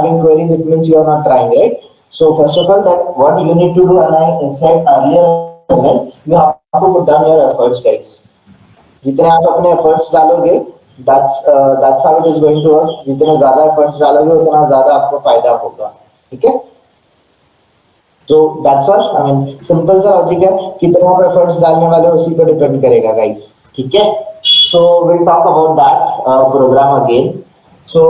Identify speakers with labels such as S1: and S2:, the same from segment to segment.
S1: having queries, it means you are not trying, right? So first of all, that what you need to do, and I said earlier as well, you have to put down your efforts, guys. जितने आप अपने efforts डालोगे, that's how it is going to work. जितने ज्यादा efforts डालोगे उतना ज्यादा आपको फायदा होगा, ठीक है? तो that's all. I mean simple सा लॉजिक है, कितना आप एफर्ट्स डालने वाले हो उसी पर डिपेंड करेगा, गाइस, ठीक है? So we'll talk about that program again. So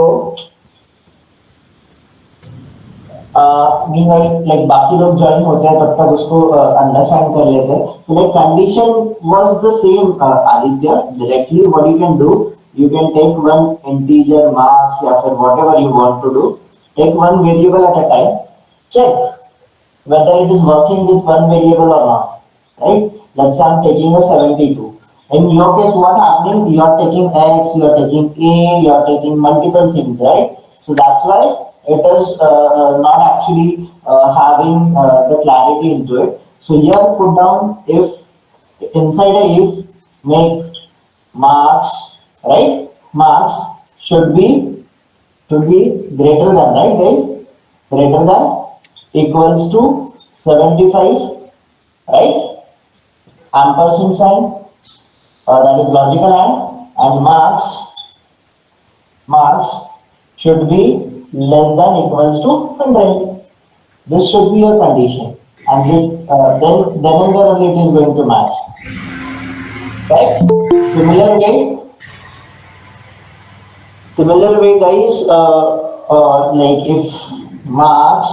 S1: meanwhile like बाकी लोग ज्वाइन होते हैं तब तक उसको अंडरस्टैंड कर लेते हैं. तो like condition was the same, Aditya. Directly what you can do, you can take one integer marks या फिर whatever you want to do, take one variable at a time, check whether it is working with one variable or not, right? Let's say I'm taking a 72. In your case, what happening? You are taking x, you are taking a, you are taking multiple things, right? So that's why it is not actually having the clarity into it. So here put down if, inside a if, make marks, right? Marks should be greater than, right, guys? Greater than, equals to 75, right? Ampersand sign, that is logical and marks should be less than equals to 100. This should be your condition, and then and there only it is going to match, right? Similar way, guys. Like if marks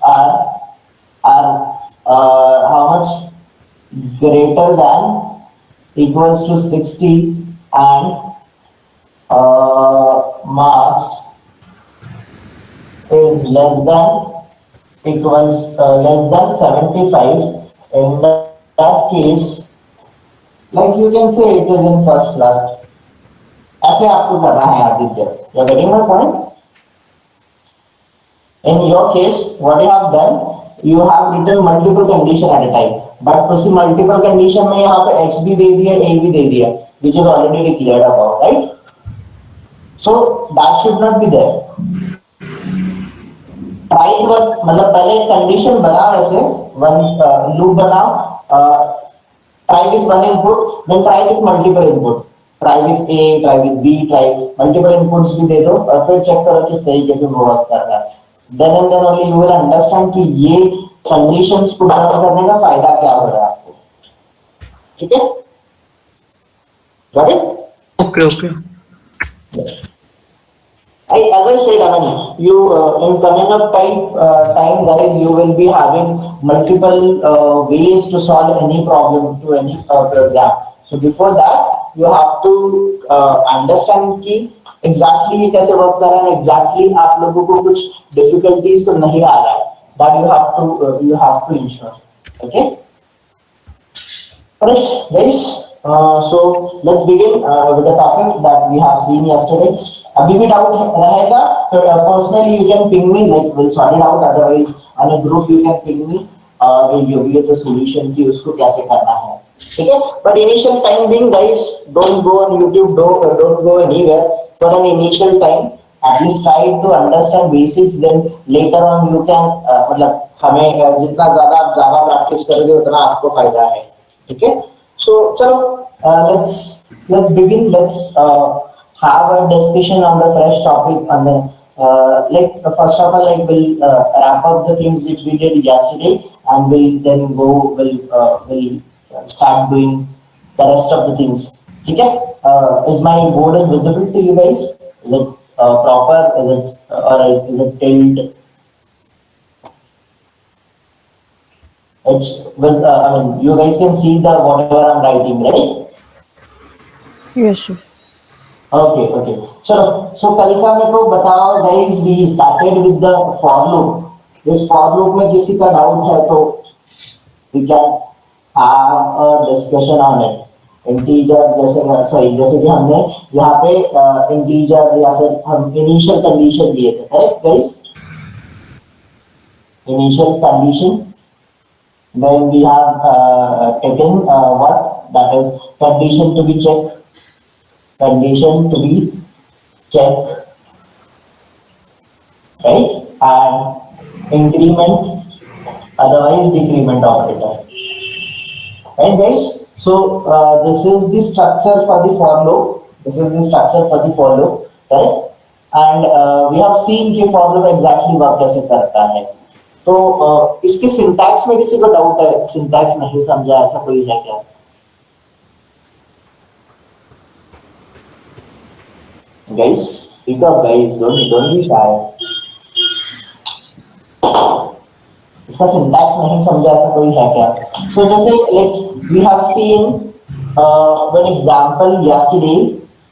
S1: are how much greater than equals to 60 and marks is less than equals less than 75, in that case, like you can say it is in first class. ऐसे आपको करना है, Aditya. You're getting my point? In your case, what you have done, you have written multiple condition at a time. But उसी multiple condition में यहाँ पे x भी दे दिया, a भी दे दिया, which is already declared about, right? So that should not be there. Try it with, मतलब पहले condition बनाओ ऐसे, one loop बनाओ, try with one input, then try with multiple input. Try with A, try with B, try multiple inputs भी दे दो और फिर check करो किस तरीके से वो वर्क कर रहा है. Then and then only you will understand कि ये conditions put down करने का फायदा क्या हो रहा है आपको, ठीक है? Got it?
S2: Okay.
S1: As I said, I mean, you in coming up time, guys, you will be having multiple ways to solve any problem to any program. So before that, you have to understand कि exactly ये कैसे work कर रहा है, exactly आप लोगों को कुछ difficulties तो नहीं आ रहा है. That you have to ensure. Okay. Alright, guys. So let's begin with the topic that we have seen yesterday. अभी भी doubt रहेगा तो personally you can ping me, like we'll sort it out. Otherwise on a group you can ping me. You get the solution कि उसको कैसे करना है, ठीक है? But initial time being, guys, don't go on YouTube, don't go anywhere for an initial time. At least try to understand basics. Then later on you can मतलब हमें जितना ज़्यादा आप जावा प्रैक्टिस करोगे उतना आपको फायदा है, ठीक है? So चलो let's begin. Let's have a discussion on the fresh topic. And then like first of all, like we'll wrap up the things which we did yesterday, and we'll start doing the rest of the things. Okay? Is my board is visible to you guys? Is it proper? Is it tilted? I mean, you guys can see the whatever I'm writing, right?
S2: Yes, sir.
S1: Okay. So कल का मेरे को बताओ, guys. We started with the for loop. इस for loop में किसी का doubt है तो we can have a discussion on it. Integer जैसे कि हमने यहाँ पे इंटीजर या फिर हम इनिशियल कंडीशन दिए थे, correct guys? Initial condition, then we have taken what, that is condition to be checked, right? And increment, otherwise decrement operator, right guys? So this is the structure for the for loop. This is the structure for the for loop, correct? And we have seen कि for loop exactly work कैसे करता है. तो इसके syntax में किसी को doubt है? सिंटैक्स नहीं समझा ऐसा कोई है क्या? Guys, speak up guys, don't be shy. इसका सिंटैक्स नहीं समझा ऐसा कोई है क्या? So जैसे like we have seen one example yesterday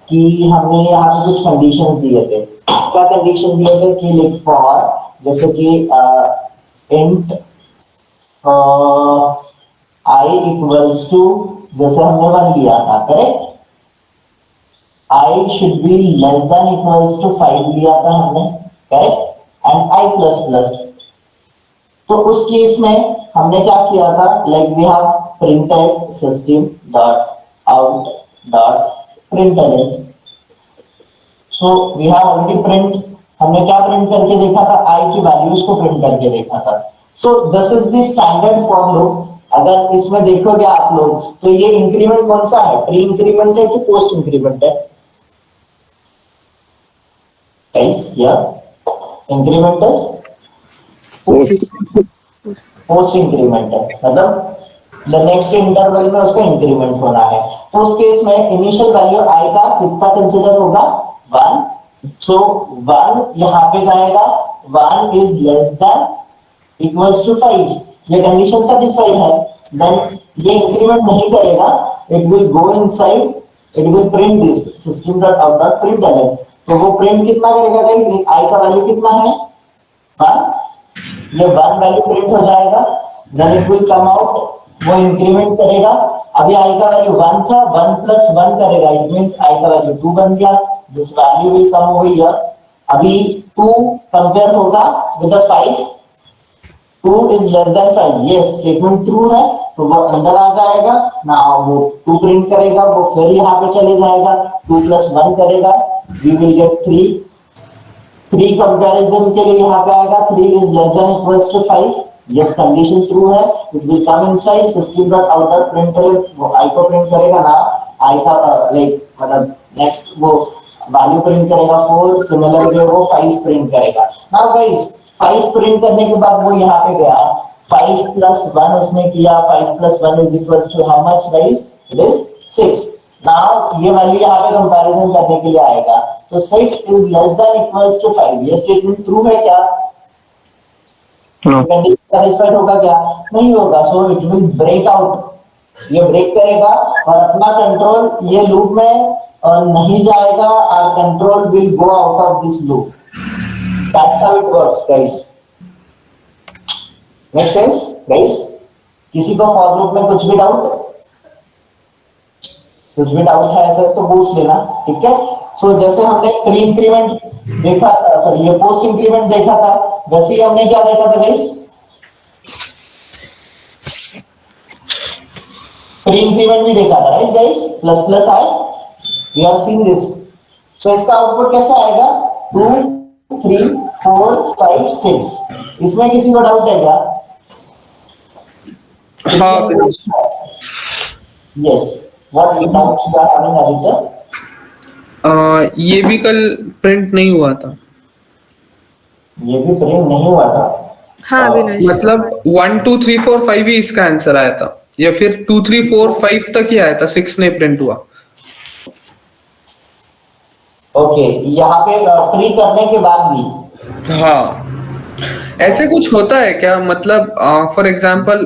S1: कि हमने यहाँ पे कुछ कंडीशंस दिए थे. क्या कंडीशन दिए थे कि like for जैसे कि int I equals to जैसे हमने 1 लिया था, correct? I should be less than equals to 5 लिया था हमने, correct? And I plus plus. तो उस केस में हमने क्या किया था? Like we have printed system dot out dot println. So we have already print. हमने क्या प्रिंट करके देखा था? I की वैल्यूज को प्रिंट करके देखा था. So this is the standard for loop. अगर इसमें देखोगे आप लोग तो ये इंक्रीमेंट कौन सा है? प्री इंक्रीमेंट है कि पोस्ट इंक्रीमेंट है? Guys, yeah, increment is post increment है, मतलब the next interval में उसका इंक्रीमेंट होना है. तो उस केस में इनिशियल वैल्यू i का कितना कंसीडर होगा? 1. सो 1 यहाँ पे जाएगा. 1 is less than equals to 5. ये कंडीशन सेटिस्फाइड है. देन ये इंक्रीमेंट नहीं करेगा. It will go inside. It will print this system dot out dot println. तो वो प्रिंट कितना करेगा गाइस? i का वैल्यू कितना है? 1. ये 1 वैल्यू प्रिंट हो जाएगा. Then it will come out. वो इंक्रीमेंट करेगा. अभी i का वैल्यू 1 था. 1 प्लस 1 करेगा. इट मींस i का वैल्यू 2 बन गया. This value will come over here. अभी 2 कंपेयर होगा with the 5. 2 is less than 5. yes, statement true है तो वो अंदर आ जाएगा ना. वो 2 प्रिंट करेगा. वो फिर यहाँ पे चले जाएगा. 2 plus 1 करेगा. we will get 3. 3 कंपैरिजन के लिए यहाँ पे आएगा. 3 is less than equals to 5. yes, condition true है. it will come inside system dot out dot println. वो i को प्रिंट करेगा ना. i का लाइक मतलब नेक्स्ट वो वैल्यू प्रिंट करेगा 4. सिमिलरली वो 5 प्रिंट करेगा. नाउ गाइस 5 प्रिंट करने के बाद वो यहाँ पे गया. 5 plus 1 उसने किया. 5 plus 1 is equals to how much guys? It is 6. Now ये वैल्यू यहाँ पे कंपैरिजन करने के लिए आएगा. तो 6 is less than equals to 5. ये स्टेटमेंट ट्रू है क्या? कंडीशन सैटिस्फाइड होगा क्या? नहीं होगा. So it will break out. ये ब्रेक करेगा और अपना कंट्रोल ये लूप में नहीं जाएगा. और control will go out of this loop. That's how it works, guys. Make sense, guys? किसी को फॉर लूप में कुछ भी डाउट है ऐसा तो पूछ लेना, ठीक है? सो जैसे हमने प्री इंक्रीमेंट देखा था, सॉरी ये पोस्ट इंक्रीमेंट देखा था, वैसे ही हमने क्या देखा था गाइस? प्री इंक्रीमेंट भी देखा था, right guys? Plus plus I, we have seen this. So इसका आउटपुट कैसा आएगा? 2 3 4 5 6. इसमें किसी को डाउट है क्या?
S2: हाँ.
S1: Yes. What doubts you are having Aditya?
S2: ये भी कल प्रिंट नहीं हुआ था.
S1: ये भी प्रिंट नहीं हुआ था.
S3: हाँ अविनाश.
S2: मतलब 1 2 3 4 5 ही इसका आंसर आया था, या फिर 2 3 4 5 तक ही आया था. 6 नहीं प्रिंट हुआ.
S1: ओके, यहाँ पे प्री करने के बाद भी.
S2: हाँ, ऐसे कुछ होता है क्या? मतलब फॉर एग्जांपल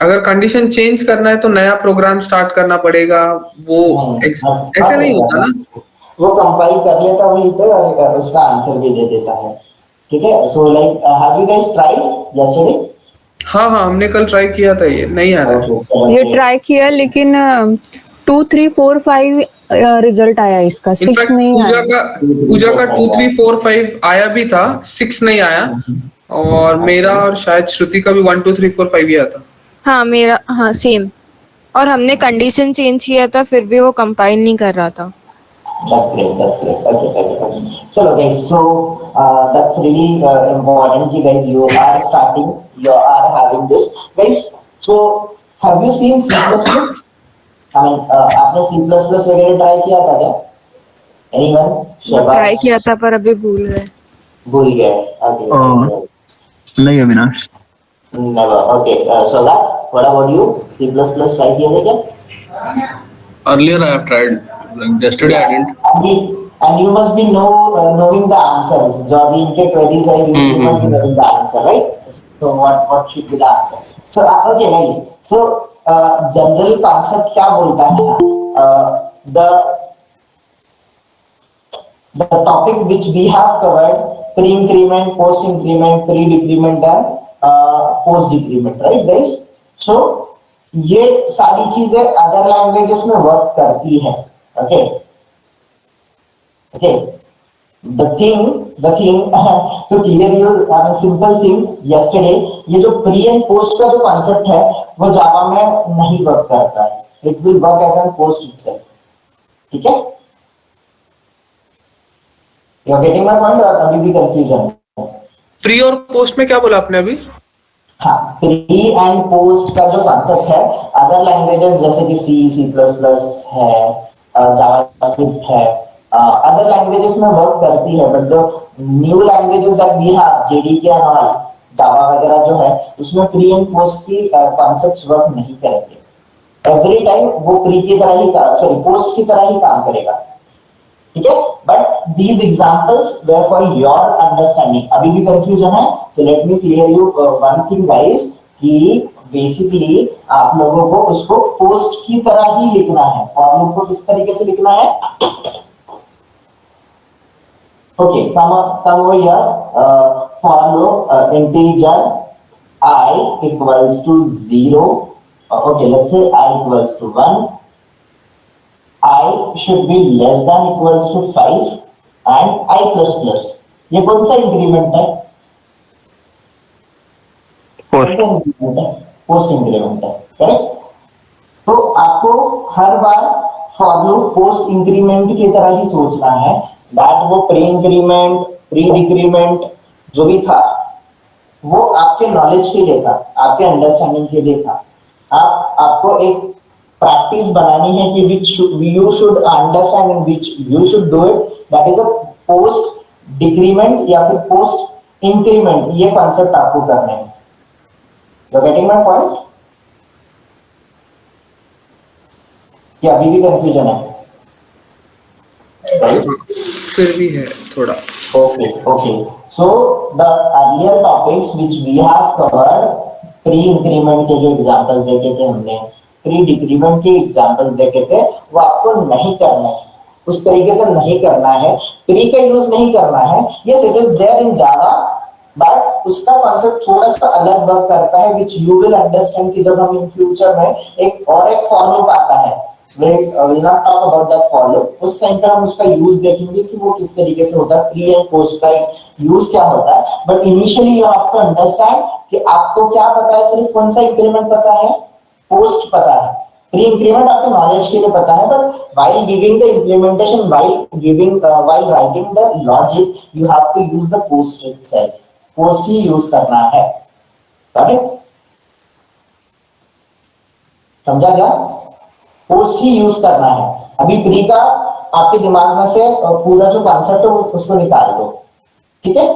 S2: अगर कंडीशन चेंज करना है तो नया प्रोग्राम स्टार्ट करना पड़ेगा. वो ऐसे नहीं होता ना.
S1: वो कंपाइल कर लेता वहीं पे और उसका आंसर भी दे देता है, ठीक है? So like have you guys tried yesterday?
S2: हाँ हाँ, हमने कल ट्राई किया था. ये नहीं आ रहा.
S3: ये ट्राई किया लेकिन 2 3 4 5 रिजल्ट आया इसका. 6 नहीं आया.
S2: पूजा का 2 3 4 5 आया भी था, 6 नहीं आया. और मेरा और शायद श्रुति का भी 1 2 3 4 5 ही आया था.
S4: हाँ मेरा, हाँ सेम. और हमने कंडीशन चेंज किया था फिर भी वो कंपाइल नहीं कर रहा था.
S1: That's great. Okay. चलो guys, so that's really important कि guys you are starting, you are having this guys. So have you seen C++? I mean आपने C++ वगैरह ट्राई किया था क्या? Anyone?
S4: ट्राई
S1: शहबाज
S4: किया था पर अभी भूल गए।
S1: भूल गए? Okay.
S5: नहीं Avinash.
S1: Never. Okay. Sagat, what about you? C++ try किया था क्या?
S6: Earlier I have tried. Like yesterday I didn't.
S1: And you must be knowing the answers. जो अभी इनके queries है, you must be knowing the answer, right? So what should be the answer? So okay guys. So general concept क्या बोलता है ना? The topic which we have covered, pre-increment, post-increment, pre-decrement and post-decrement, right guys? So ये सारी चीजें other languages में work करती है, okay? Okay. The thing to clear you, I mean simple thing, yesterday ये जो pre and post का जो concept है वो जावा में नहीं वर्क करता है. It will work as a post itself. ठीक है? You are getting my point और अभी भी confusion है?
S2: प्री और पोस्ट में क्या बोला आपने अभी?
S1: हाँ, प्री एंड पोस्ट का जो कॉन्सेप्ट है अदर लैंग्वेजेस जैसे कि C++ है, जावास्क्रिप्ट है, अदर लैंग्वेजेस में वर्क करती है, but the new languages that we have JDK and all, Java वगैरह जो है उसमें प्री एंड पोस्ट की कॉन्सेप्ट्स वर्क नहीं करेंगे। एवरी टाइम वो प्री की तरह ही सॉरी पोस्ट की तरह ही काम करेगा, ठीक है? But these examples were for your understanding. अभी भी कंफ्यूजन है तो let me clear you one thing guys कि बेसिकली आप लोगों को उसको पोस्ट की तरह ही लिखना है। फॉर लूप को किस तरीके से लिखना है? ओके, कम हो या for loop integer I equals to 0, okay, let's say I equals to 1, I should be less than equals to 5 and I plus plus. ये कौन सा इंक्रीमेंट है? कौन सा इंक्रीमेंट है? पोस्ट इंक्रीमेंट है, करेक्ट? तो आपको हर बार फॉर लूप पोस्ट इंक्रीमेंट की तरह ही सोचना है। दैट वो प्री इंक्रीमेंट, प्री डिक्रीमेंट जो भी था वो आपके नॉलेज के लिए था, आपके अंडरस्टैंडिंग के लिए था। आपको एक प्रैक्टिस बनानी है कि which you should understand and which you should do it, that is a post decrement या फिर post increment, ये कॉन्सेप्ट आपको करना है। You getting my point? क्या अभी भी कंफ्यूजन है?
S2: फिर भी है थोड़ा।
S1: Okay. So the earlier topics which we have covered, pre-increment के जो एग्जांपल देखे थे हमने, प्री डिक्रीमेंट के एग्जांपल देखे थे, वो आपको नहीं करना है, उस तरीके से नहीं करना है, प्री का यूज नहीं करना है। Yes it is there in Java but उसका कॉन्सेप्ट थोड़ा सा अलग वर्क करता है व्हिच यू विल अंडरस्टैंड कि जब हम इन फ्यूचर में एक फॉर लूप आता है, we will not talk about that for loop, उस टाइम पे हम उसका यूज देखेंगे कि वो किस तरीके से होता है, प्री एंड पोस्ट का यूज क्या होता है। But initially you have to understand कि आपको क्या पता है, सिर्फ कौन सा इंक्रीमेंट पता है, पोस्ट पता है, प्री इंक्रीमेंट आपके नॉलेज के लिए पता है, but while giving the implementation, while writing the logic, you have to use the post itself. Post he use करना है, समझा क्या? पोस्ट ही यूज करना है। अभी प्री का आपके दिमाग में से पूरा जो कॉन्सेप्ट है उसको निकाल दो, ठीक है?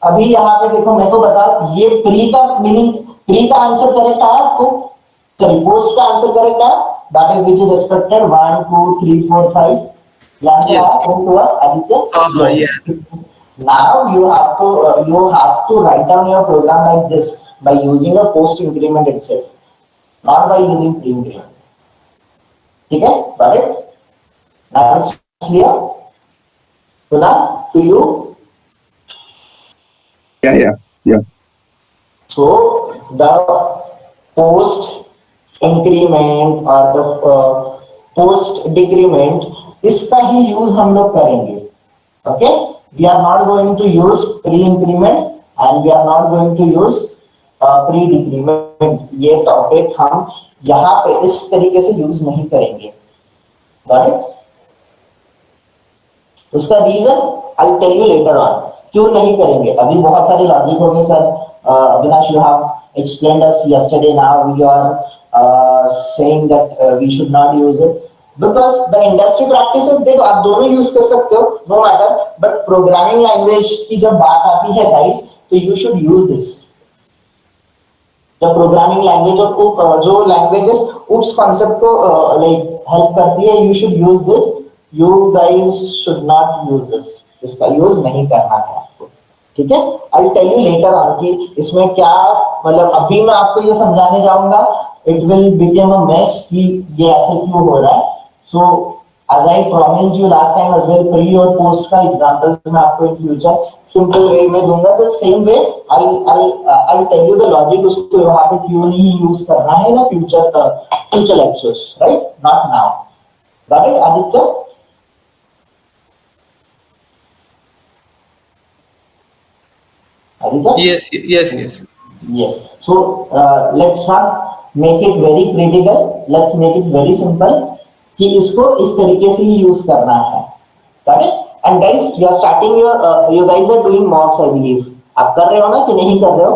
S1: अभी यहाँ पे देखो, मेरे को बता, ये प्री का मीनिंग, प्री का आंसर करेक्ट है आपको, चलिए पोस्ट का आंसर करेक्ट है, that is which is expected 1 2 3 4 5, answer आ प्रिंट हुआ Aditya? Now you have to write down your program like this by using a post increment itself, not by using pre increment. ठीक है? Got it? Now it's clear? Suna, to you?
S5: Yeah.
S1: So the post increment or the post decrement, इसका ही use हम लोग करेंगे, okay? We are not going to use pre-increment and we are not going to use pre-decrement. ये topic हम यहाँ पे इस तरीके से यूज नहीं करेंगे, got it? उसका reason I will tell you later on क्यों नहीं करेंगे. अभी बहुत सारे लॉजिक हो गए sir. Avinash, you have explained us yesterday. Now you are saying that we should not use it because the industry practices, देखो आप दोनों यूज कर सकते हो, no matter, but programming language की जब बात आती है guys, तो you should use this. जब प्रोग्रामिंग लैंग्वेज और जो लैंग्वेजेस उस कॉन्सेप्ट को लाइक हेल्प करती है, you should use this. You guys should not use this. इसका यूज नहीं करना है आपको, ठीक है. I tell you later on कि इसमें क्या मतलब. अभी मैं आपको ये समझाने जाऊंगा, it will become a mess कि ये ऐसे क्यों हो रहा है. सो as I promised you last time as well, pre और post का एग्जांपल्स मैं आपको इन फ्यूचर सिंपल वे में दूंगा. The same way I tell you the logic उसको वहां पे क्यों नहीं यूज करना है ना future lectures, right? Not now. Got it Aditya? Aditya? Yes. So let's not make it very critical. Let's make it very simple. कि इसको इस तरीके से ही यूज करना है. Got it? And guys, you are starting you guys are doing mocks, I believe. आप कर रहे हो ना कि नहीं कर रहे हो?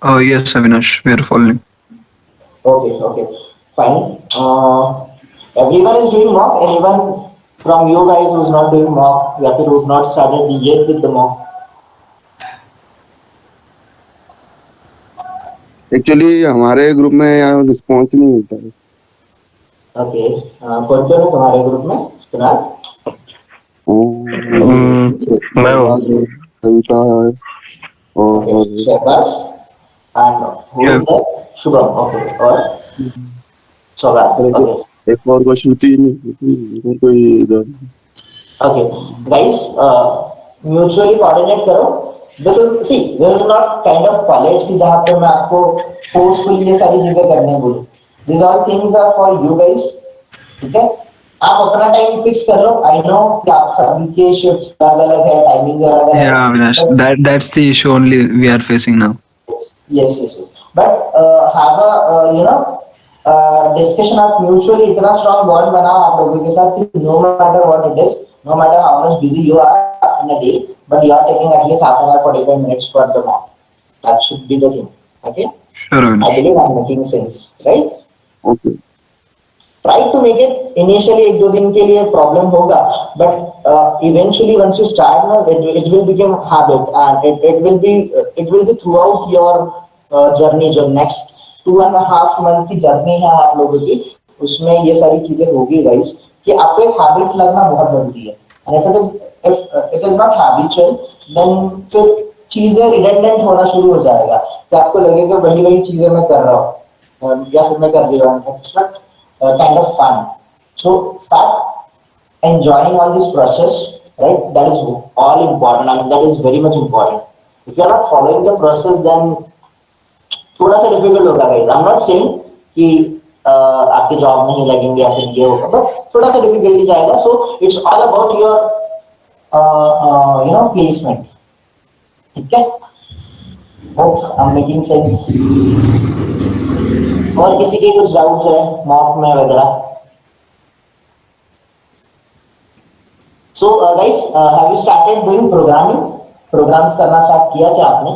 S5: Oh yes, Avinash, we are following.
S1: Okay, fine. Everyone is doing mock. Anyone from you guys who's not doing mock या फिर who's not started yet with the mock?
S7: Actually हमारे ग्रुप में यहाँ रिस्पॉन्स नहीं मिलता है.
S1: ओके, कौन कौन है तुम्हारे ग्रुप में? कुणाल,
S5: मैं
S7: कविता है और
S1: Shahbaz and who is that? Shubham. Okay, और सौगात. ओके,
S7: एक और कोई श्रुति नहीं, कोई इधर.
S1: ओके गाइस, म्यूचुअली कोऑर्डिनेट करो. This is not kind of college की जहां पे मैं आपको फोर्सफुली ये सारी चीजें करने बोलूं. These all things are for you guys, ठीक है. आप अपना टाइम फिक्स कर लो. आई नो कि आप सभी के शिफ्ट्स अलग-अलग है, टाइमिंग अलग-अलग है.
S5: Yeah, Avinash, that's the issue only we are facing now.
S1: Yes. But have a discussion. आप म्यूचुअली इतना स्ट्रांग बॉन्ड बनाओ आप लोगों के साथ कि no matter what it is, no matter how much busy you are in a day, but you are taking at least half an hour, 45 minutes for the mock. That should be the thing. Okay?
S5: Sure, Avinash.
S1: I believe I'm making sense, right?
S7: Okay.
S1: Try to make it. Initially एक दो दिन के लिए problem होगा, but eventually once you start, no, it will become habit and it will be throughout your journey. जो next 2.5 month की journey है आप लोगों की, उसमें ये सारी चीजें होगी गाइस कि आपको एक हैबिट लगना बहुत जरूरी है. And if it is not habitual, then फिर चीजें redundant होना शुरू हो जाएगा कि आपको लगेगा वही चीजें मैं कर रहा हूँ या फिर मैं कर रही हूँ. It's not kind of fun. So start enjoying all this process, right? That is all important. I mean, that is very much important. If you are not following the process, then थोड़ा सा difficult होगा guys. I'm not saying कि आपके job नहीं लगेंगे या फिर ये होगा, but थोड़ा सा difficulty जाएगा. So it's all about your placement. ठीक है? Hope I'm making sense. और किसी के कुछ डाउट्स है मॉक में वगैरह? So guys, have you started doing programming? Programs करना स्टार्ट किया क्या आपने?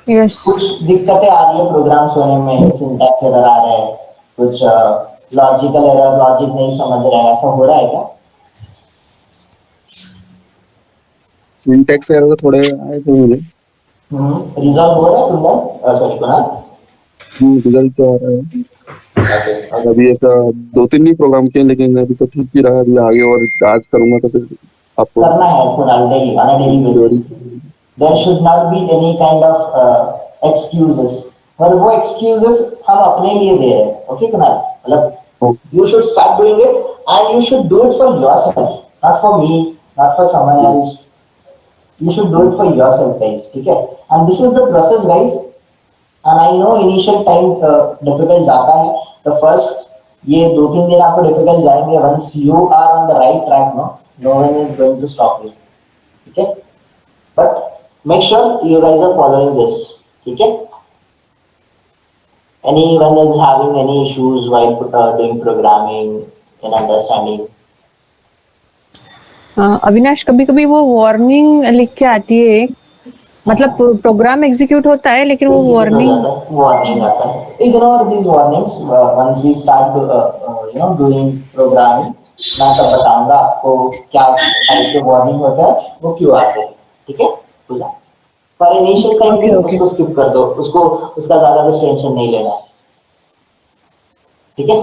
S3: Yes.
S1: कुछ दिक्कतें आ रही है प्रोग्राम्स होने में, सिंटैक्स एरर आ रहा है, कुछ लॉजिकल एरर, लॉजिक नहीं समझ रहा है, ऐसा हो रहा है क्या?
S7: सिंटैक्स एरर थोड़े आए थे मुझे.
S1: रिजॉल्व हो रहा है तुमने? सॉरी कुणाल.
S7: रिजल्ट तो आ रहा है. अभी ऐसा 2-3 ही प्रोग्राम किए, लेकिन अभी तो ठीक ही रहा. अभी आगे और आज करूंगा तो फिर आपको
S1: करना है Kunal daily, on a daily basis. There should not be any kind of excuses. और वो excuses हम अपने लिए दे रहे हैं. Okay कुणाल? मतलब you should start doing it and you should do it for yourself, not for me, not for someone else. You should do it for yourself guys, ठीक है? And this is the process guys. And I know initial time difficult जाता है. The first ये 2-3 दिन आपको difficult जाएंगे. Once you are on the right track, no one is going to stop you. ठीक है? But make sure you guys are following this. ठीक है? anyone is having any issues while doing programming in understanding?
S3: Avinash, कभी कभी वो warning लिख के आती है, मतलब प्रोग्राम एग्जीक्यूट होता है लेकिन वो वार्निंग
S1: warning आता है. Ignore these warnings once we start doing programming. मैं तब बताऊंगा आपको क्या टाइप के वार्निंग होता है, वो क्यों आते हैं. ठीक है, पूजा. पर इनिशियल टाइम में उसको स्किप कर दो, उसको उसका ज्यादा कुछ टेंशन नहीं लेना है. ठीक है.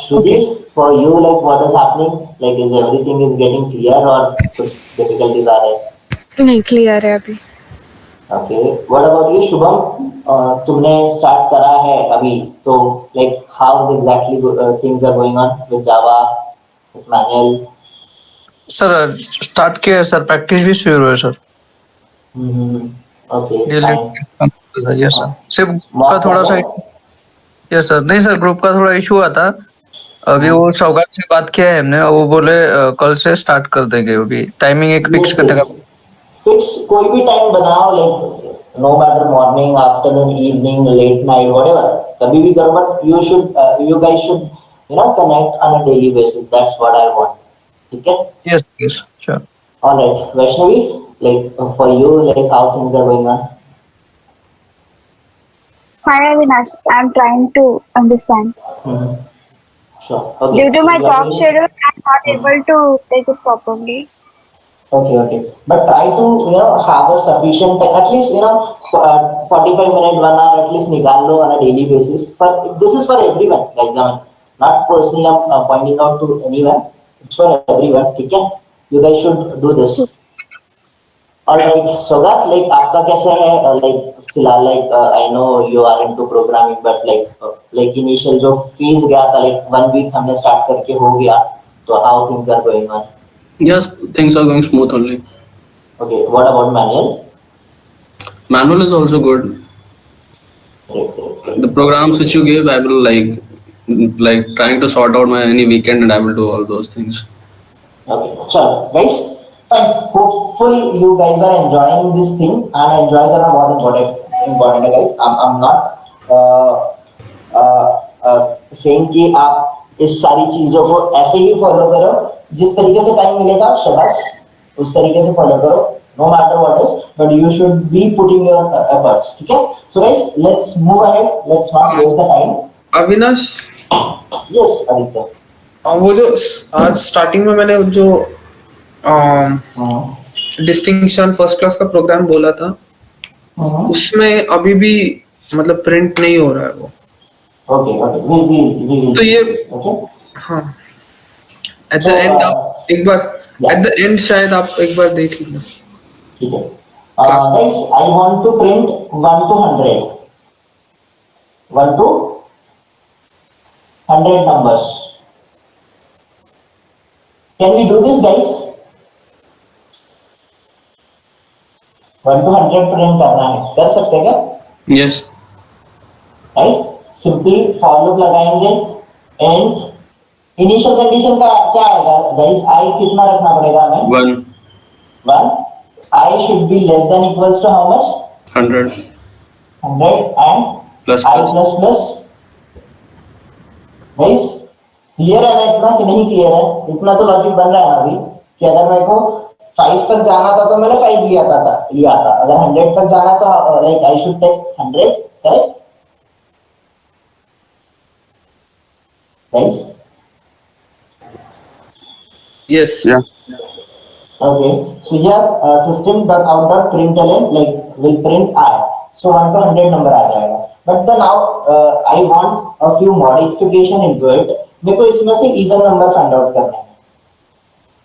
S1: Shruti, for you, like what is happening? Like is everything is getting clear or कुछ difficulties आ रहे हैं?
S4: नहीं क्लियर है अभी.
S1: Okay. What about you, Shubham? तुमने स्टार्ट करा है अभी, तो like how is exactly things are going on with Java, with manual?
S8: Sir start किया है सर, प्रैक्टिस भी शुरू है sir.
S1: Okay. Fine.
S8: Yes sir. सिर्फ का थोड़ा सा, यस सर. नहीं सर, ग्रुप का थोड़ा इशू आता. अभी वो सौगात से बात किया है हमने, वो बोले कल से स्टार्ट कर देंगे. अभी टाइमिंग एक फिक्स करने का.
S1: फिक्स कोई भी टाइम बनाओ, like no matter morning, afternoon, evening, late night, whatever, कभी भी करो, but you guys should connect on a daily basis. That's what I want. ठीक है.
S8: Yes yes sure.
S1: All right, Vaishnavi, like for you, like how things are going on?
S9: Hi Avinash, I'm trying to understand.
S1: Sure. Okay.
S9: Due to my
S1: So you are
S9: job
S1: saying-
S9: schedule, I'm not able to take it properly.
S1: Okay. But try to have a sufficient time, at least 45 minutes, 1 hour at least निकाल लो on a daily basis. This is for everyone, guys. I mean, not personally I'm pointing out to anyone. It's for everyone. ठीक है? You guys should do this. Alright, Sogat, like आपका कैसा है? Like फिलहाल, like I know you are into programming, but like initial जो phase गया था, like 1 week हमने start करके हो गया, तो how things are going on?
S6: Yes, things are going smooth only.
S1: Okay, what about manual?
S6: Manual is also good.
S1: Great.
S6: The programs which you gave, I will like trying to sort out my any weekend, and I will do all those things.
S1: Okay, sure, guys. Fine. Hopefully you guys are enjoying this thing, and enjoy करना बहुत important है, guys. I'm not saying कि आप इस सारी चीजों को ऐसे ही फॉलो करो, जिस तरीके से टाइम मिलेगा शाबाश उस तरीके से फॉलो करो, no matter what is, but you should be putting your efforts. ठीक है. So guys, let's move ahead. Let's not waste the time.
S2: Avinash,
S1: Yes, Aditya.
S2: वो जो आज स्टार्टिंग में मैंने जो डिस्टिंक्शन फर्स्ट क्लास का प्रोग्राम बोला था, उसमें अभी भी मतलब प्रिंट नहीं हो रहा है वो.
S1: Okay. We
S2: तो ये
S1: okay.
S2: हाँ, एट द एंड आप एक बार, एट द एंड शायद आप एक बार देख लीजिए.
S1: ठीक है. Guys, I want to print 1 to 100. 1 to 100 numbers. Can we do this, guys? 1 to 100 print करना है, कर सकते हैं क्या?
S6: Yes.
S1: Right? Simply for loop लगाएंगे and initial condition का क्या आएगा, guys? I कितना रखना पड़ेगा हमें?
S6: 1,
S1: 1. I should be less than equals to how much?
S6: 100
S1: 100 and
S6: plus
S1: I
S6: plus.
S1: plus. Guys, clear है ना इतना कि नहीं क्लियर है? इतना तो लॉजिक बन रहा है ना अभी कि अगर मेरे को 5 तक जाना था तो मैंने 5 लिया था. अगर 100 तक जाना तो like I should take 100, correct? Guys?
S2: Yes.
S7: Yeah.
S1: Okay. So here system.out.println like will print I. So 1 to 100 number आ जाएगा. But then now I want a few modification into it. मेरे को इसमें से even number find out करना है.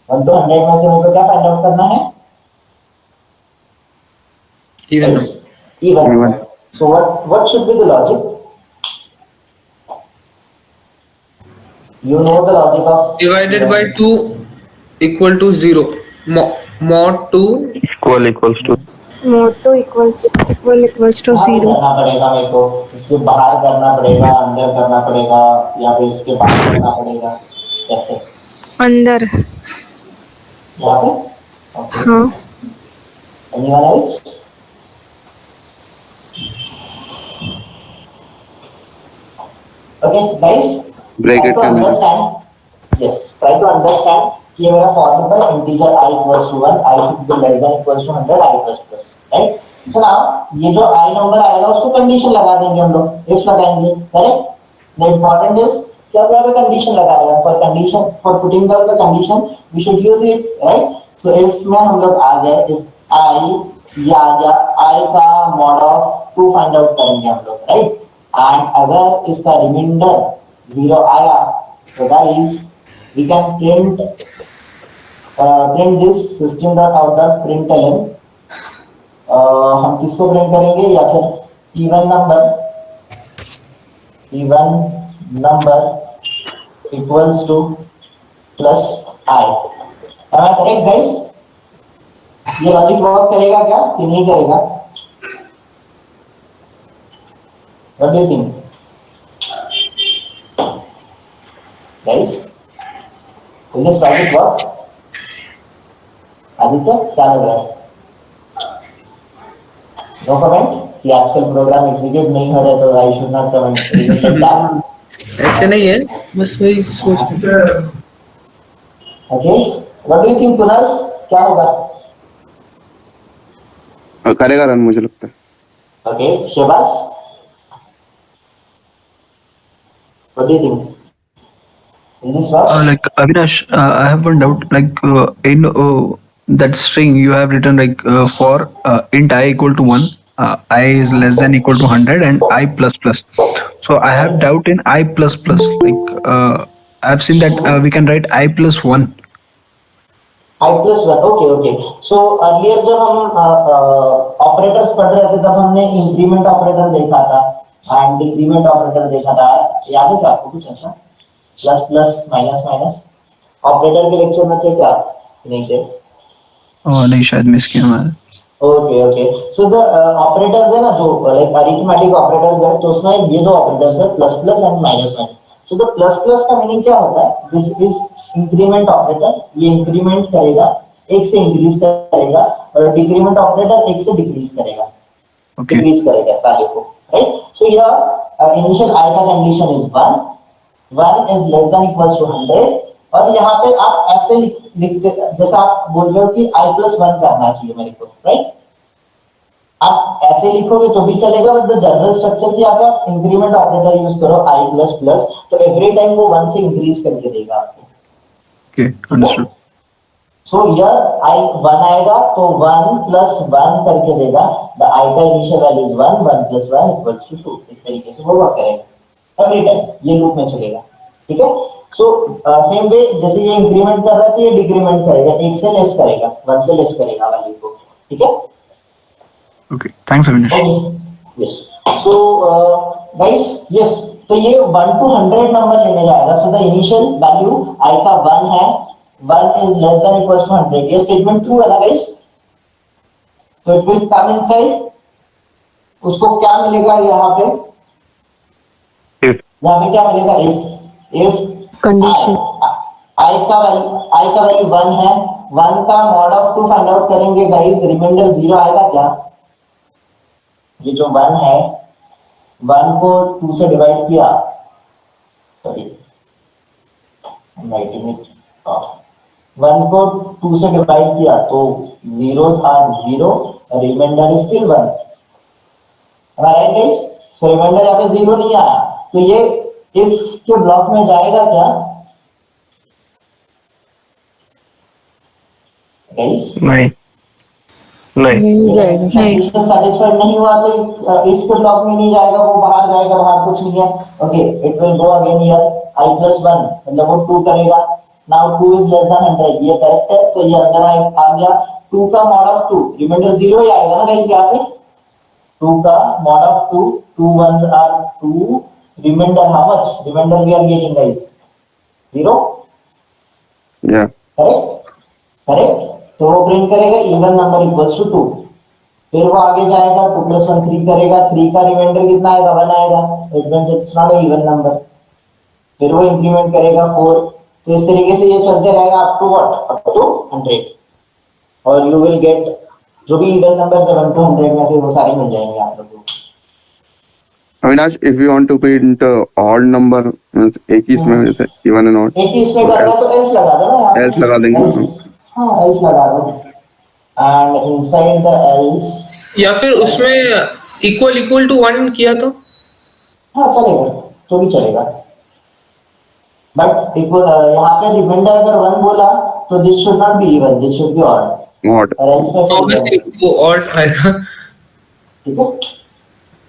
S1: 1 to 100 में से मेरे को क्या find out करना है?
S2: Even
S1: Yes, even number. So what should be the logic? You know the logic of
S2: divided by 2 equal to 0. Mod 2
S5: equals to
S4: mod 2 equals to
S1: बाहर
S4: 0.
S1: करना पड़ेगा मेरे को, इसके बाहर करना पड़ेगा, अंदर करना पड़ेगा, या फिर इसके बाहर करना पड़ेगा, कैसे?
S4: अंदर.
S1: यहाँ पे? Okay.
S4: हाँ.
S1: Anyone else? Okay, guys, try
S7: bracket
S1: to
S7: के अंदर
S1: understand. Yes, try to understand कि ये मेरा for loop है, integer I equals to 1, I should be less than equals to 100, I plus plus, right? So now ये जो I number आएगा उसको condition लगा देंगे हम लोग, if लगाएंगे, correct? The important is कि अब यहाँ पे condition लगा रहे हैं, for condition, for putting down the condition, we should use if, right? So if में हम लोग आ गए, if I ये आ गया, I का mod of 2 find out करेंगे हम लोग, right? And अगर इसका रिमाइंडर 0 आया तो guys we can print this system dot out dot println. हम किसको प्रिंट करेंगे या फिर even number equals to plus I. Am I correct guys? ये लॉजिक वर्क करेगा क्या कि नहीं करेगा? What do you think? Guys, will this logic work? Aditya क्या लग रहा है? No comment कि आजकल प्रोग्राम एग्जीक्यूट नहीं हो रहे तो I should not comment.
S2: ऐसे नहीं है, बस वही सोच रहा हूं।
S1: Okay, what do you think Kunal? क्या होगा?
S7: करेगा रन मुझे लगता है.
S1: Okay, Shahbaz, what do you think? Will this work?
S5: Like Avinash, I have one doubt. Like in that string you have written like for int I equal to 1, I is less than equal to 100 and I plus plus. So I have doubt in I plus plus. Like I've seen that we can write I plus 1.
S1: I plus 1, okay, okay. So earlier जब हम operators पढ़ रहे थे तब हमने increment operator देखा था and decrement operator देखा था, याद है क्या आपको कुछ ऐसा? Plus plus minus minus operator के लेक्चर में थे क्या? नहीं थे?
S5: नहीं शायद मिस किया मैंने.
S1: Okay okay. So the operators है ना जो लाइक अरिथमेटिक ऑपरेटर्स है तो उसमें ये दो ऑपरेटर्स है plus plus and minus minus. So the plus plus का मीनिंग क्या होता है? दिस इज इंक्रीमेंट ऑपरेटर, ये इंक्रीमेंट करेगा, एक से इंक्रीज करेगा, और डिक्रीमेंट ऑपरेटर एक से डिक्रीज करेगा, डिक्रीज करेगा वैल्यू को, right? So here initial i का condition is 1 is less than equals to 100, और यहाँ पे आप ऐसे लिखते जैसा आप बोल रहे हो कि i plus 1 करना चाहिए मेरे को, राइट? आप ऐसे लिखोगे तो भी चलेगा, बट द जनरल स्ट्रक्चर की आप इंक्रीमेंट ऑपरेटर यूज करो i plus plus, तो एवरी टाइम वो 1 से इंक्रीज करके देगा आपको.
S5: Okay, understood.
S1: So here I 1 आएगा तो 1 plus 1 करके देगा. The I का initial value is 1, 1 plus 1 equals to 2. इस तरीके से वो वर्क करेगा every time, ये लूप में चलेगा, ठीक है? So same way जैसे ये इंक्रीमेंट कर रहा है तो ये डिक्रीमेंट करेगा, एक से लेस करेगा, 1 से लेस करेगा वैल्यू को, ठीक है?
S5: Okay, thanks Avinash.
S1: Okay, yes. So guys, yes. तो ये 1 to 100 नंबर लेने जाएगा. So the initial value i का 1 है, 1 is less than equals to 100. ये स्टेटमेंट ट्रू है ना गाइस? तो इट विल कम इनसाइड, उसको क्या मिलेगा यहाँ पे? यहाँ पे क्या मिलेगा? इफ
S3: कंडीशन
S1: i का वैल्यू 1 है, 1 का मॉड ऑफ 2 फाइंड आउट करेंगे गाइस, रिमाइंडर 0 आएगा क्या? ये जो 1 है, 1 को 2 से डिवाइड किया, सॉरी 1 को 2 से डिवाइड किया तो zeros are 0, reminder is still 1. Right guys? सो रिमाइंडर यहाँ पे 0 नहीं आया, तो ये इफ के ब्लॉक में जाएगा क्या गाइस?
S5: नहीं.
S1: कंडीशन सैटिस्फाइड नहीं हुआ तो इफ के ब्लॉक में नहीं जाएगा, वो बाहर जाएगा, बाहर कुछ नहीं है. Okay, it will go again here i plus 1, मतलब वो 2 करेगा. नाउ 2 इज लेस देन 100, ये करेक्ट है, तो ये अंदर आ गया. 2 का मॉड ऑफ 2, रिमाइंडर 0 ही आएगा ना गाइस यहाँ पे? 2 का mod of 2, 2 ones are 2, reminder how much? Reminder we are getting guys 0.
S7: Yeah.
S1: Correct. तो वो प्रिंट करेगा इवन नंबर इक्वल्स टू 2. फिर वो आगे जाएगा, 2 plus 1 3 करेगा, 3 का रिमाइंडर कितना आएगा? 1 आएगा. It means it's not a even number. फिर वो इंक्रीमेंट करेगा 4. तो इस तरीके से ये चलते रहेगा up to what? Up to 100. और यू विल गेट जो भी इवन नंबर्स है 1 to 100 में से वो सारे मिल जाएंगे आप लोगों को.
S7: Avinash, if you want to print odd number means एक ही इसमें जैसे even and odd
S1: एक ही इसमें करना है तो else लगा दो ना यहाँ पे।
S7: else लगा देंगे।
S1: else, हाँ else लगा दो and inside the else
S2: या फिर उसमें इक्वल इक्वल टू 1 किया तो
S1: हाँ चलेगा, तो भी चलेगा। बट यहाँ पे रिमाइंडर अगर 1 बोला तो this should not be even, this should be odd,
S7: odd
S1: और else में फिर
S2: ऑब्वियसली
S1: even।
S2: वो ऑड आएगा।
S1: ठीक है,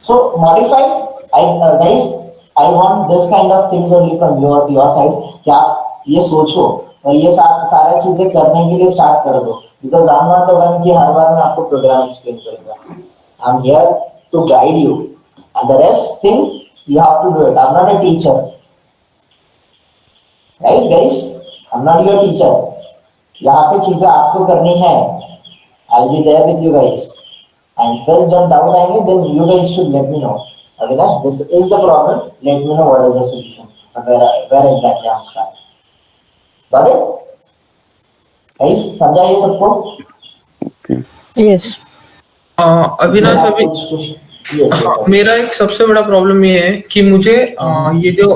S1: so modify guys, I want this kind of things only from your side कि आप ये सोचो और ये सारा चीजें करने के लिए स्टार्ट कर दो, because I'm not the one कि हर बार मैं आपको प्रोग्राम एक्सप्लेन करूंगा। I'm here to guide you and the rest thing you have to do it. I'm not a teacher, right guys? I'm not your teacher. यहाँ पे चीजें आपको करनी है, I'll be there with you guys. And फिर जब doubt आएंगे then you guys should let me know. Avinash, this is the problem. Let me know what is the solution. Where exactly I'm stuck. Got it? Guys, समझा ये सबको?
S3: Yes.
S2: Avinash अभी
S1: Yes,
S2: हाँ, मेरा एक सबसे बड़ा प्रॉब्लम ये है कि मुझे ये जो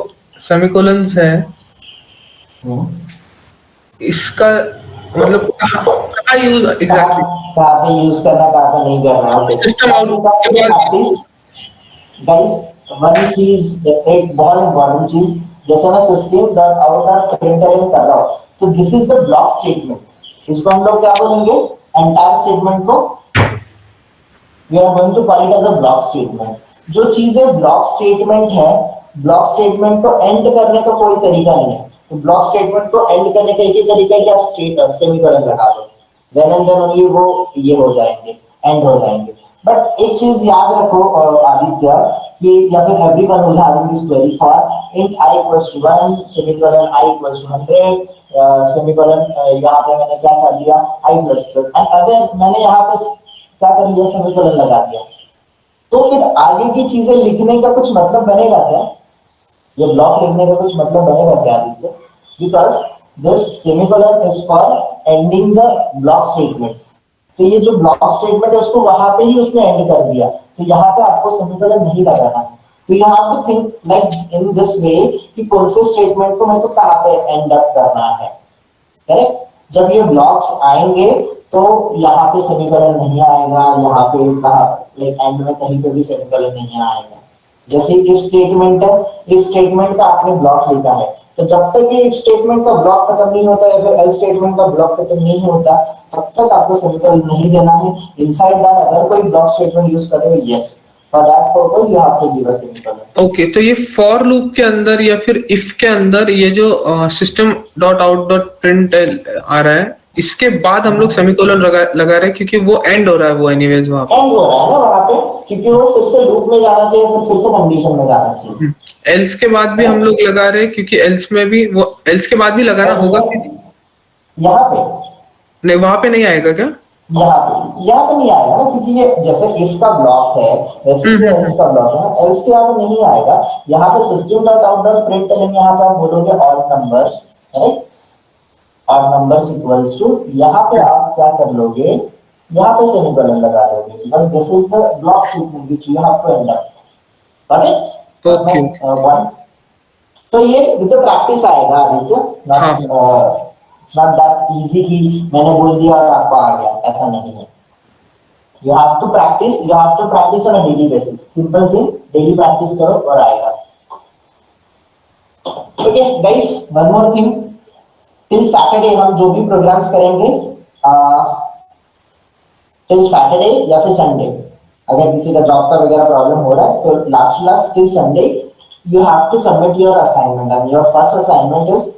S2: सेमीकोलन्स है इसका मतलब कहाँ यूज एग्जैक्टली
S1: कहाँ पे यूज करना, कहाँ पे नहीं करना।
S2: सिस्टम आउटपुट के बाद
S1: गाइस वन चीज, एक बहुत इंपॉर्टेंट चीज, जैसे मैं system dot out dot println कर रहा हूँ तो this is the block statement. इसको हम लोग क्या बोलेंगे, एंटायर स्टेटमेंट को we are going to call it as a block statement. जो चीजें ब्लॉक स्टेटमेंट है, ब्लॉक स्टेटमेंट को एंड करने का कोई तरीका नहीं है। तो ब्लॉक स्टेटमेंट को एंड करने का एक ही तरीका है कि आप सेमीकोलन लगा दो, देन एंड देन ओनली वो ये हो जाएंगे, एंड हो जाएंगे। बट एक चीज याद रखो आदित्य कि या फिर everyone who is having this query for int I equals to 1 semicolon I equals to 100 semicolon यहाँ पे मैंने क्या कर दिया I plus plus, एंड अगर मैंने यहाँ पे क्या कर लिया सेमीकोलन लगा दिया तो फिर आगे की चीजें लिखने का कुछ मतलब बनेगा क्या? ये ब्लॉक लिखने का कुछ मतलब बनेगा क्या Aditya? Because this semicolon is for ending the block statement. तो ये जो ब्लॉक स्टेटमेंट है उसको वहां पे ही उसने एंड कर दिया, तो यहाँ पे आपको सेमीकोलन नहीं लगाना है। तो you have to think like in this way कि कौन से स्टेटमेंट को मेरे को कहाँ पे एंड अप करना है, करेक्ट? जब ये ब्लॉक्स आएंगे तो यहाँ पे सेमीकोलन नहीं आएगा, यहाँ पे कहाँ लाइक एंड में कहीं पे भी सेमीकोलन नहीं आएगा। जैसे इफ स्टेटमेंट है, इफ स्टेटमेंट का आपने ब्लॉक लिखा है तो जब तक ये इफ स्टेटमेंट का ब्लॉक खत्म नहीं होता या फिर एल्स स्टेटमेंट का ब्लॉक खत्म नहीं होता तब तक आपको सेमीकोलन नहीं देना है। इनसाइड दैट अगर कोई ब्लॉक स्टेटमेंट यूज करेगा, yes for that purpose you have to give a semicolon.
S2: Okay, तो ये फॉर लूप के अंदर या फिर इफ के अंदर ये जो system dot out dot print आ रहा है इसके बाद हम लोग सेमीकोलन लगा रहे हैं क्योंकि वो एंड हो रहा है वो एनीवेज वहां पे
S1: एंड हो रहा है ना वहां पे, क्योंकि वो फिर से लूप में जाना चाहिए, फिर से कंडीशन में जाना चाहिए।
S2: एल्स के बाद भी हम लोग लगा रहे हैं क्योंकि एल्स में भी वो एल्स के बाद भी लगाना होगा।
S1: यहाँ पे
S2: नहीं, वहां पे नहीं आएगा क्या?
S1: यहाँ पे नहीं आएगा ना, क्योंकि ये जैसे इफ का ब्लॉक है वैसे ही एल्स का ब्लॉक है ना, एल्स के यहाँ पे नहीं आएगा। यहाँ पे system dot out dot print यहाँ पे आप बोलोगे odd numbers, right? Odd numbers equals to, यहाँ पे आप क्या कर लोगे, यहाँ पे सेमीकोलन लगा दोगे because this is the block statement which you have to end up, got it?
S2: Okay,
S1: one तो ये विद द प्रैक्टिस आएगा Aditya, it's not that easy कि मैंने बोल दिया और आपको आ गया, ऐसा नहीं है। You have to practice on a daily basis, simple thing, daily practice करो और आएगा। Okay guys, one more thing, till Saturday हम जो भी प्रोग्राम्स करेंगे टिल सैटरडे या फिर संडे, अगर किसी का जॉब का वगैरह प्रॉब्लम हो रहा है तो last till Sunday you have to submit your assignment and your first assignment is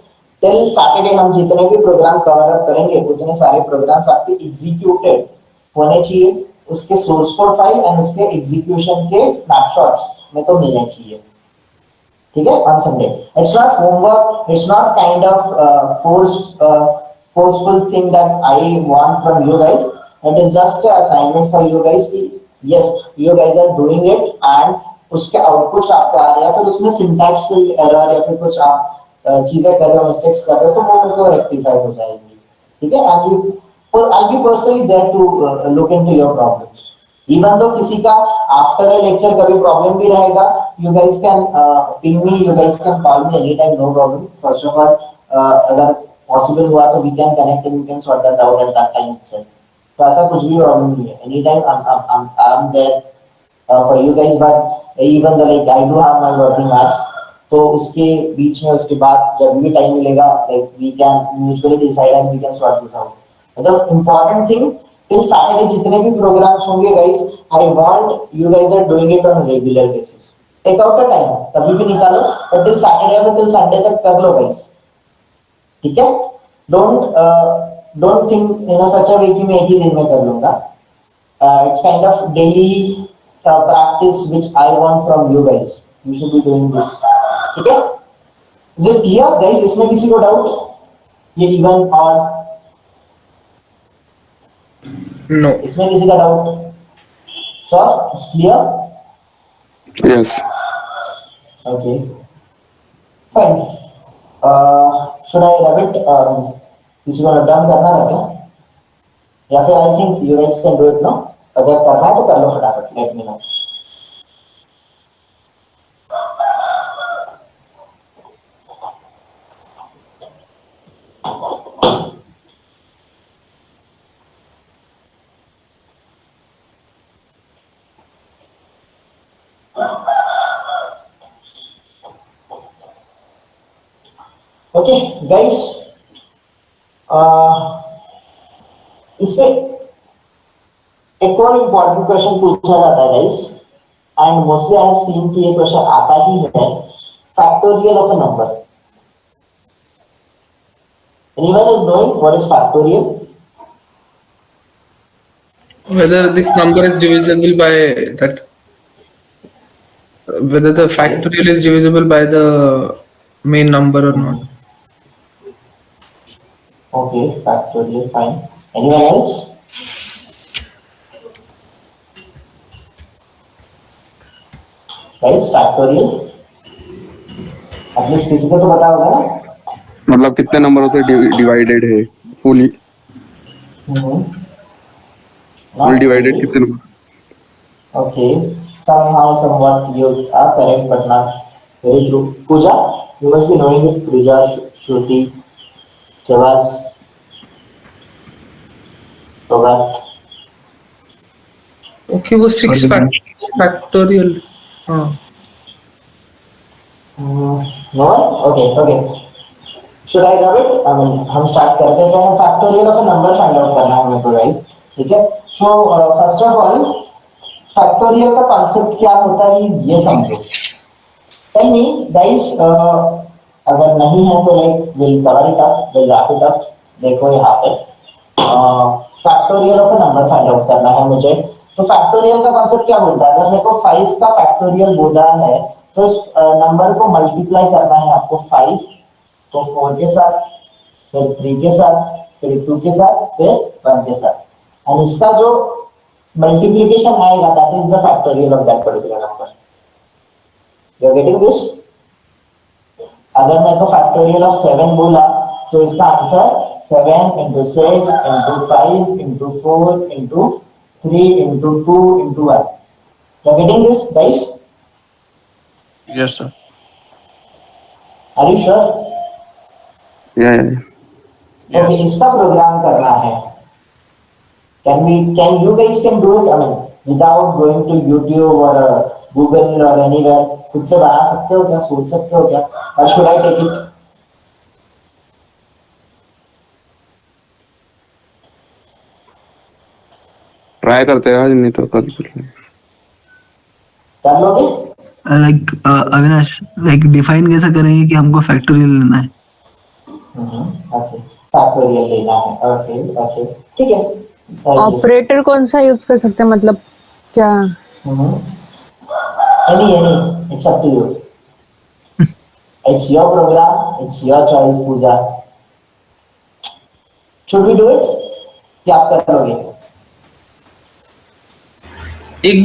S1: till Saturday हम जितने भी प्रोग्राम कवर अप करेंगे उतने सारे प्रोग्राम्स आपके एग्जीक्यूटेड होने चाहिए, उसके सोर्स कोड फाइल एंड उसके एग्जीक्यूशन के स्नैपशॉट्स में तो मिलने चाहिए, ठीक है? On Sunday it's not homework, it's not kind of forceful thing that I want from you guys. It is just an assignment for you guys कि yes you guys are doing it and उसके output आपको आ रहा है, फिर उसमें syntax error या फिर कुछ आप चीजें कर रहे हो, मिस्टेक्स कर रहे हो तो वो मेरे को रेक्टिफाई हो जाएगी, ठीक है? And I'll be personally there to look into your problems. Even तो किसी का आफ्टर ए लेक्चर कभी प्रॉब्लम भी रहेगा, you guys can ping me, you guys can call me any time, no problem. First of all अगर possible हुआ तो we can connect and we can sort that out at that time itself. तो ऐसा कुछ भी problem नहीं है, any time I am there for you guys. But even the like I do have my working hours, तो उसके बीच में उसके बाद जब भी टाइम मिलेगा like we can mutually decide and we can sort this out. मतलब इंपॉर्टेंट थिंग टिल सैटरडे जितने भी प्रोग्राम्स होंगे guys, I want you guys are doing it on regular basis. Take out the time, कभी भी निकालो, but till Saturday और till Sunday तक कर लो गाइस. ठीक है? डोंट थिंक इन अ सच अ वे कि मैं एक ही दिन में कर लूंगा. It's kind of daily practice which I want from you guys. You should be doing this. ठीक है? Is it clear guys? इसमें किसी को डाउट? ये even और
S2: No.
S1: इसमें किसी का doubt? Sir, it's clear?
S7: Yes.
S1: Okay. Fine. Should I wrap it? किसी को डन करना है क्या? या फिर I think you guys can do it, no? अगर करना है तो कर लो फटाफट. Let me know. Okay, guys. इसमें एक और इम्पोर्टेंट क्वेश्चन पूछा जाता है guys, and mostly I have seen कि ये क्वेश्चन आता ही है. Factorial of a number. Anyone is knowing what is factorial?
S2: Whether this number is divisible by that, whether the factorial is divisible by the main number or not.
S1: Okay, factorial, fine. Anyone else? Guys, factorial. At least किसी को तो पता होगा ना?
S7: मतलब कितने नंबरों से डिवाइडेड है फुल डिवाइडेड कितने number?
S1: Okay, somehow, somewhat you are correct, but not very true. Pooja, you must be knowing it. Pooja, Shruti, Chavas, Togat.
S2: Okay, वो 6 factorial. हाँ.
S1: No one? Okay. Should I rub it? I mean, हम start करते हैं. Factorial of a number find out करना है हमें को guys. ठीक है? So first of all, factorial का concept क्या होता है ये समझो. Tell me guys, अगर नहीं है तो like we'll cover it up, we'll wrap it up. देखो यहाँ पे factorial of a number find out करना है मुझे. तो factorial का concept क्या बोलता है? अगर मेरे को 5 का factorial बोला है तो इस नंबर को मल्टीप्लाई करना है आपको 5, तो 4 के साथ, फिर 3 के साथ, फिर 2 के साथ, फिर 1 के साथ. और इसका जो मल्टीप्लिकेशन आएगा that is the factorial of that particular number. You are getting this? अगर मैं को फैक्टोरियल ऑफ 7 बोला तो इसका answer 7 into 6 into 5 into 4 into 3 into 2 into 1. You are getting this guys?
S8: Yes, sir.
S1: Are you sure?
S7: Yeah.
S1: Okay, इसका programme करना है. Can you guys can do it? I mean, without going to YouTube or Google or anywhere, खुद से बना सकते हो क्या? सोच सकते हो क्या? Or should I take it?
S7: Try करते हैं, नहीं तो कर
S1: लोगे?
S5: लाइक अविनाश, लाइक डिफाइन कैसे करेंगे कि हमको फैक्टोरियल लेना है?
S1: ओके, फैक्टोरियल लेना है. ओके, ठीक है.
S3: ऑपरेटर कौन सा यूज कर सकते हैं, मतलब क्या?
S1: Any, it's up to you. It's your program, it's your choice, Pooja. Should we do it? क्या आप करोगे?
S2: एक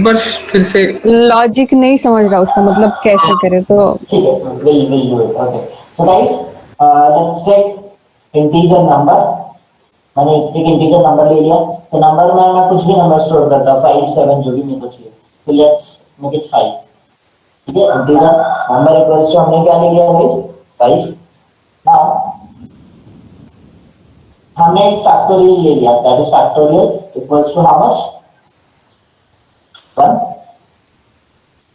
S2: बार फिर से
S3: लॉजिक नहीं समझ रहा उसका, मतलब कैसे करे तो.
S1: ठीक है, we'll do it. Okay. So guys, let's take integer number. मैंने एक इंटीजर नंबर ले लिया, तो नंबर में मैं कुछ भी नंबर स्टोर करता हूँ, 5 7 जो भी मेरे को चाहिए, तो लेट्स मेक इट 5। ठीक है, इंटीजर नंबर इक्वल्स टू हमने क्या ले लिया गाइस 5। नाउ हमने एक फैक्टोरियल ले लिया, that is factorial equals to how much 1।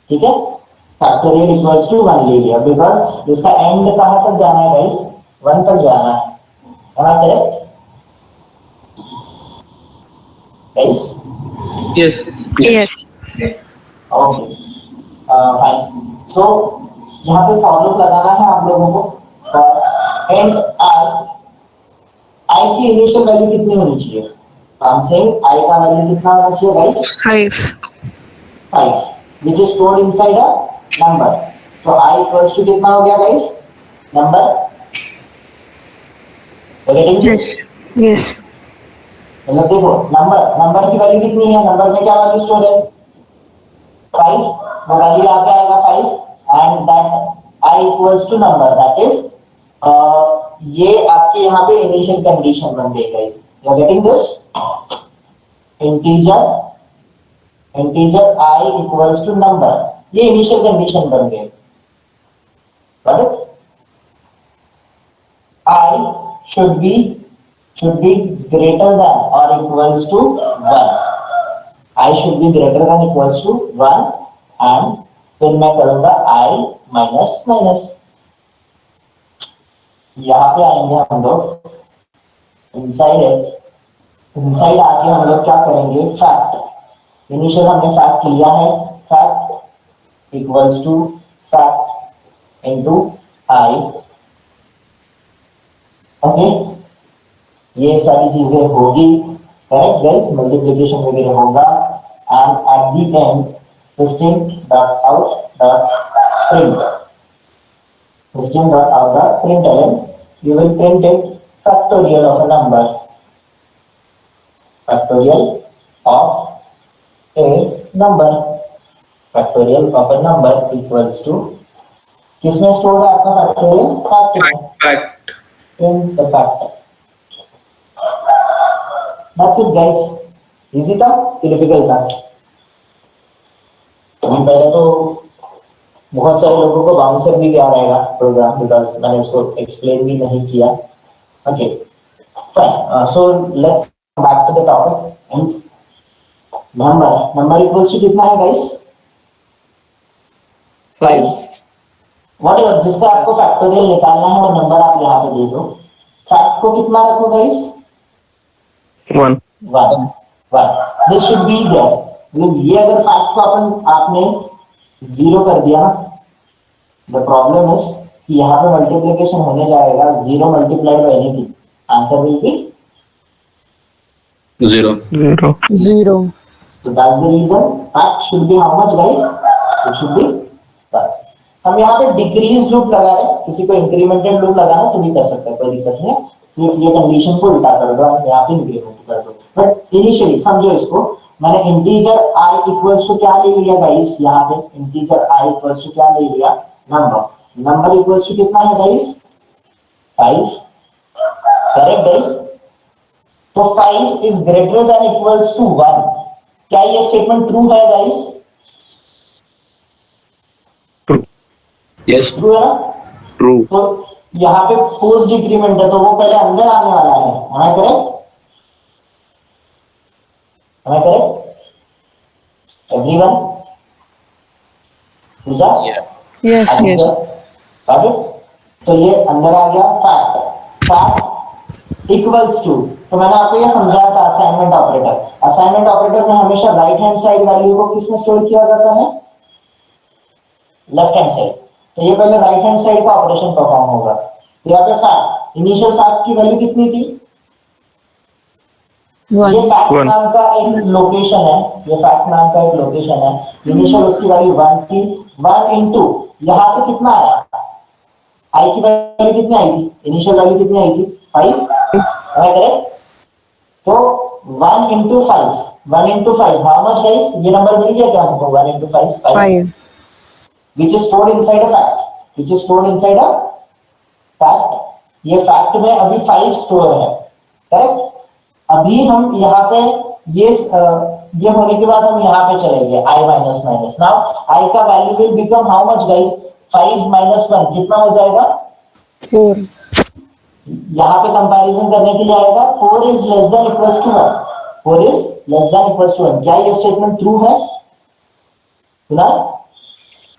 S1: ठीक है, फैक्टोरियल इक्वल्स टू 1 ले लिया, बिकॉज इसका एंड कहां तक जाना है गाइस, 1 तक जाना है। Am I correct? Guys?
S2: Yes.
S4: Yes.
S1: Okay. Fine. So यहाँ पे फॉर लूप लगाना है आप लोगों को, फॉर एंड आई की इनिशियल वैल्यू कितनी होनी चाहिए, हम से आई का वैल्यू कितना होना चाहिए guys
S4: 5.
S1: 5, which is stored inside a number। तो i equals to कितना हो गया guys, number. Getting this?
S4: Yes.
S1: मतलब देखो नंबर की वैल्यू कितनी है, नंबर में क्या वैल्यू स्टोर है 5, वो वैल्यू आके आएगा 5 and that i equals to number, that is ये आपके यहाँ पे इनिशियल कंडीशन बन गई guys. You are getting this? Integer i equals to number, ये इनिशियल कंडीशन बन गई। Got it? i should be greater than or equals to 1। I should be greater than equals to 1 and फिर मैं करूंगा i minus minus. यहाँ पे आएंगे हम लोग इनसाइड आके हम लोग क्या करेंगे, फैक्ट। इनिशियल हमने फैक्ट लिया है, fact equals to fact into i। Okay, ये सारी चीजें होगी, करेक्ट गाइस, मल्टीप्लिकेशन वगैरह होगा and at the end system dot out dot print, system dot out dot print and you will print it factorial of a number, factorial of a number, factorial of a number equals to किसमें stored है आपका factorial, fact में,
S2: Fact.
S1: in the fact। That's it guys, easy था कि difficult था? पहले तो बहुत सारे लोगों को बाउंसर भी क्या रहेगा प्रोग्राम, बिकॉज मैंने उसको एक्सप्लेन भी नहीं किया। Okay fine, so let's back to the topic and number equals to कितना है गाइस 5। व्हाटएवर जिसका आपको फैक्टोरियल निकालना है वो नंबर आप यहाँ पे दे दो। फैक्ट को कितना रखो guys
S8: 1।
S1: 1। This should be there, मतलब ये अगर फैक्ट को आपने 0 कर दिया ना, द प्रॉब्लम इज कि यहाँ पे मल्टीप्लिकेशन होने जाएगा 0 multiplied by anything, answer will be
S6: 0।
S3: 0।
S1: So that's the reason fact should be how much guys, it should be 1। हम यहाँ पे डिक्रीज लूप लगा रहे हैं, किसी को इंक्रीमेंटेड लूप लगाना तो भी कर सकते हैं, कोई दिक्कत नहीं है, सिर्फ ये कंडीशन को उल्टा कर दो, यहाँ पे इंक्रीमेंट कर दो। बट इनिशियली समझो इसको, मैंने इंटीजर i इक्वल्स टू क्या ले लिया गाइस, यहाँ पे इंटीजर i इक्वल्स टू क्या ले लिया, नंबर इक्वल्स टू कितना है गाइस 5, करेक्ट गाइस? तो 5 is greater than equals to 1। क्या ये स्टेटमेंट ट्रू है गाइस?
S6: Yes.
S1: ट्रू है ना?
S7: ट्रू।
S1: तो यहाँ पे पोस्ट डिक्रीमेंट है तो वो पहले अंदर आने वाला है, am I correct? Am I correct? Everyone? Puja?
S3: Yes, yes.
S1: तो ये अंदर आ गया फैक्ट इक्वल्स टू, तो मैंने आपको ये समझाया था असाइनमेंट ऑपरेटर। असाइनमेंट ऑपरेटर में हमेशा राइट हैंड साइड वैल्यू को किसमें स्टोर किया जाता है, लेफ्ट हैंड साइड। तो ये पहले राइट हैंड साइड का ऑपरेशन परफॉर्म होगा। तो यहाँ पे फैक्ट, इनिशियल फैक्ट की वैल्यू कितनी थी, ये फैक्ट नाम का एक लोकेशन है, ये फैक्ट नाम का एक लोकेशन है, इनिशियल उसकी वैल्यू 1 थी, 1 इनटू यहां से कितना आया, आई की वैल्यू कितनी आई थी, इनिशियल वैल्यू कितनी आई थी 5, करेक्ट? तो 1 into 5, 1 into 5 how much guys, ये नंबर मिल गया क्या हमको, 1 into 5 5, which is stored inside a fact, which is stored inside a fact। ये फैक्ट में अभी 5 स्टोर है, करेक्ट? अभी हम यहाँ पे ये होने के बाद हम यहाँ पे चलेंगे i minus minus. Now i का value will become how much guys? 5 minus 1 कितना हो जाएगा?
S3: 4.
S1: यहाँ पे कंपैरिजन करने के लिए आएगा 4 is less than equals to 1. 4 is less than equals to 1. क्या ये स्टेटमेंट ट्रू है? सुना?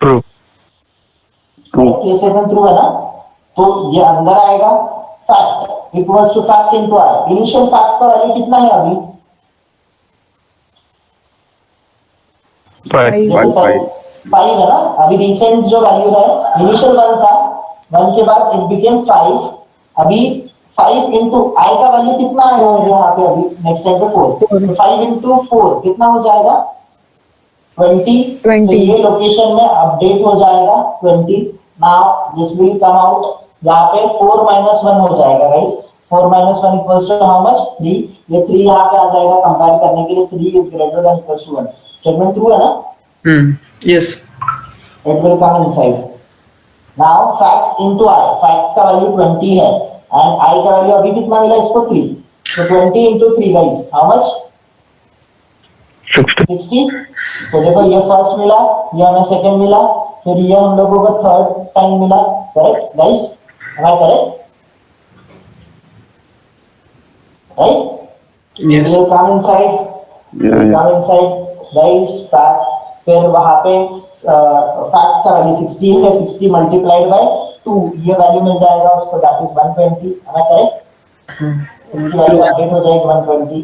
S5: ट्रू.
S1: ये स्टेटमेंट ट्रू है ना? तो ये अंदर आएगा fact equals to fact into r. Initial fact का वैल्यू कितना है अभी? 5 है ना? अभी रिसेंट जो वैल्यू है इनिशियल 1 था, 1 के बाद इट बिकेम 5. अभी 5 इंटू आई का वैल्यू कितना आएगा यहाँ पे? अभी नेक्स्ट टाइम पे 4. तो 5 इंटू 4 कितना हो जाएगा? 20. तो ये लोकेशन में अपडेट हो जाएगा 20. Now this will come out यहाँ पे 4 माइनस 1 हो जाएगा guys. 4 minus 1 equals to how much? 3. ये 3 यहाँ पे आ जाएगा कंपेयर करने के लिए. 3 is greater than equals to 1. Statement true है ना?
S2: Yes.
S1: It will come inside. Now fact into I. Fact का वैल्यू 20 है and I का वैल्यू अभी कितना मिला इसको? 3. So 20 into 3 guys, how much? 60. तो देखो ये फर्स्ट मिला, ये हमें सेकंड मिला, फिर ये हम लोगों को थर्ड टाइम मिला. Correct guys? Am I correct? Right?
S2: Yes.
S1: It will come inside. Come inside guys. Fact. फिर वहां पे फैक्ट का वैल्यू 60 है. 60 मल्टीप्लाइड बाय 2 ये वैल्यू मिल जाएगा उसको. That is 120. है ना करेक्ट? इसकी वैल्यू अपडेट हो जाएगी 120.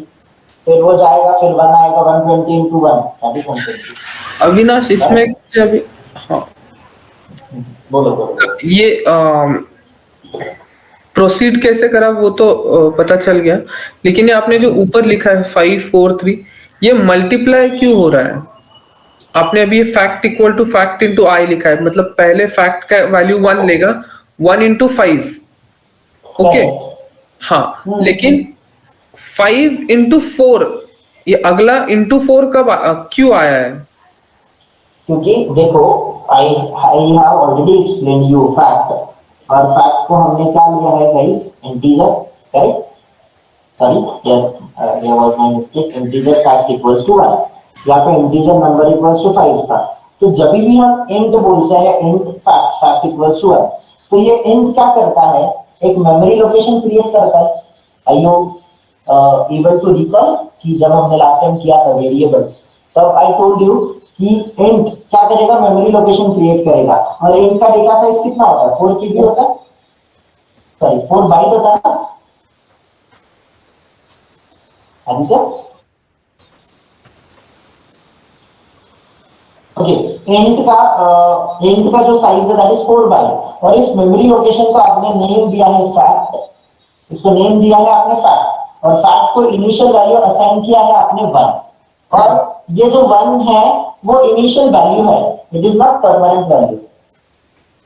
S1: फिर वो जाएगा, फिर 1 आएगा. 120 into 1 दैट इज 120.
S2: अविनाश इसमें जब हाँ
S1: बोलो.
S2: ये प्रोसीड कैसे करा वो तो पता चल गया, लेकिन ये आपने जो ऊपर लिखा है 5 4 3 ये मल्टीप्लाई क्यों हो रहा है? आपने अभी fact equal to fact into i लिखा है, मतलब पहले फैक्ट का वैल्यू 1 लेगा 1 into 5. ओके हाँ, लेकिन 5 into 4 ये अगला into 4 कब क्यों आया है?
S1: क्योंकि देखो I have already explain you fact, और फैक्ट को हमने क्या लिया है guys? Integer. Correct? Sorry here was my mistake. Integer fact equals to 1. यहाँ पे इंटीजर नंबर इक्वल्स टू 5 था. तो जब भी हम इंट बोलते हैं इंट फैक्ट इक्वल्स टू 1, तो ये इंट क्या करता है? एक मेमोरी लोकेशन क्रिएट करता है. Are you able to recall कि जब हमने लास्ट टाइम किया था वेरिएबल, तब आई टोल्ड यू कि इंट क्या करेगा? मेमोरी लोकेशन क्रिएट करेगा. और इंट का डेटा साइज कितना होता है? 4 KB होता है. सॉरी 4 बाइट होता है ना आदित्य? ओके. इंट का जो साइज है दैट इज 4 बाइट. और इस मेमोरी लोकेशन को आपने नेम दिया है फैक्ट. इसको नेम दिया है आपने फैक्ट, और फैक्ट को इनिशियल वैल्यू असाइन किया है आपने 1. और ये जो 1 है वो इनिशियल वैल्यू है, it is not permanent value.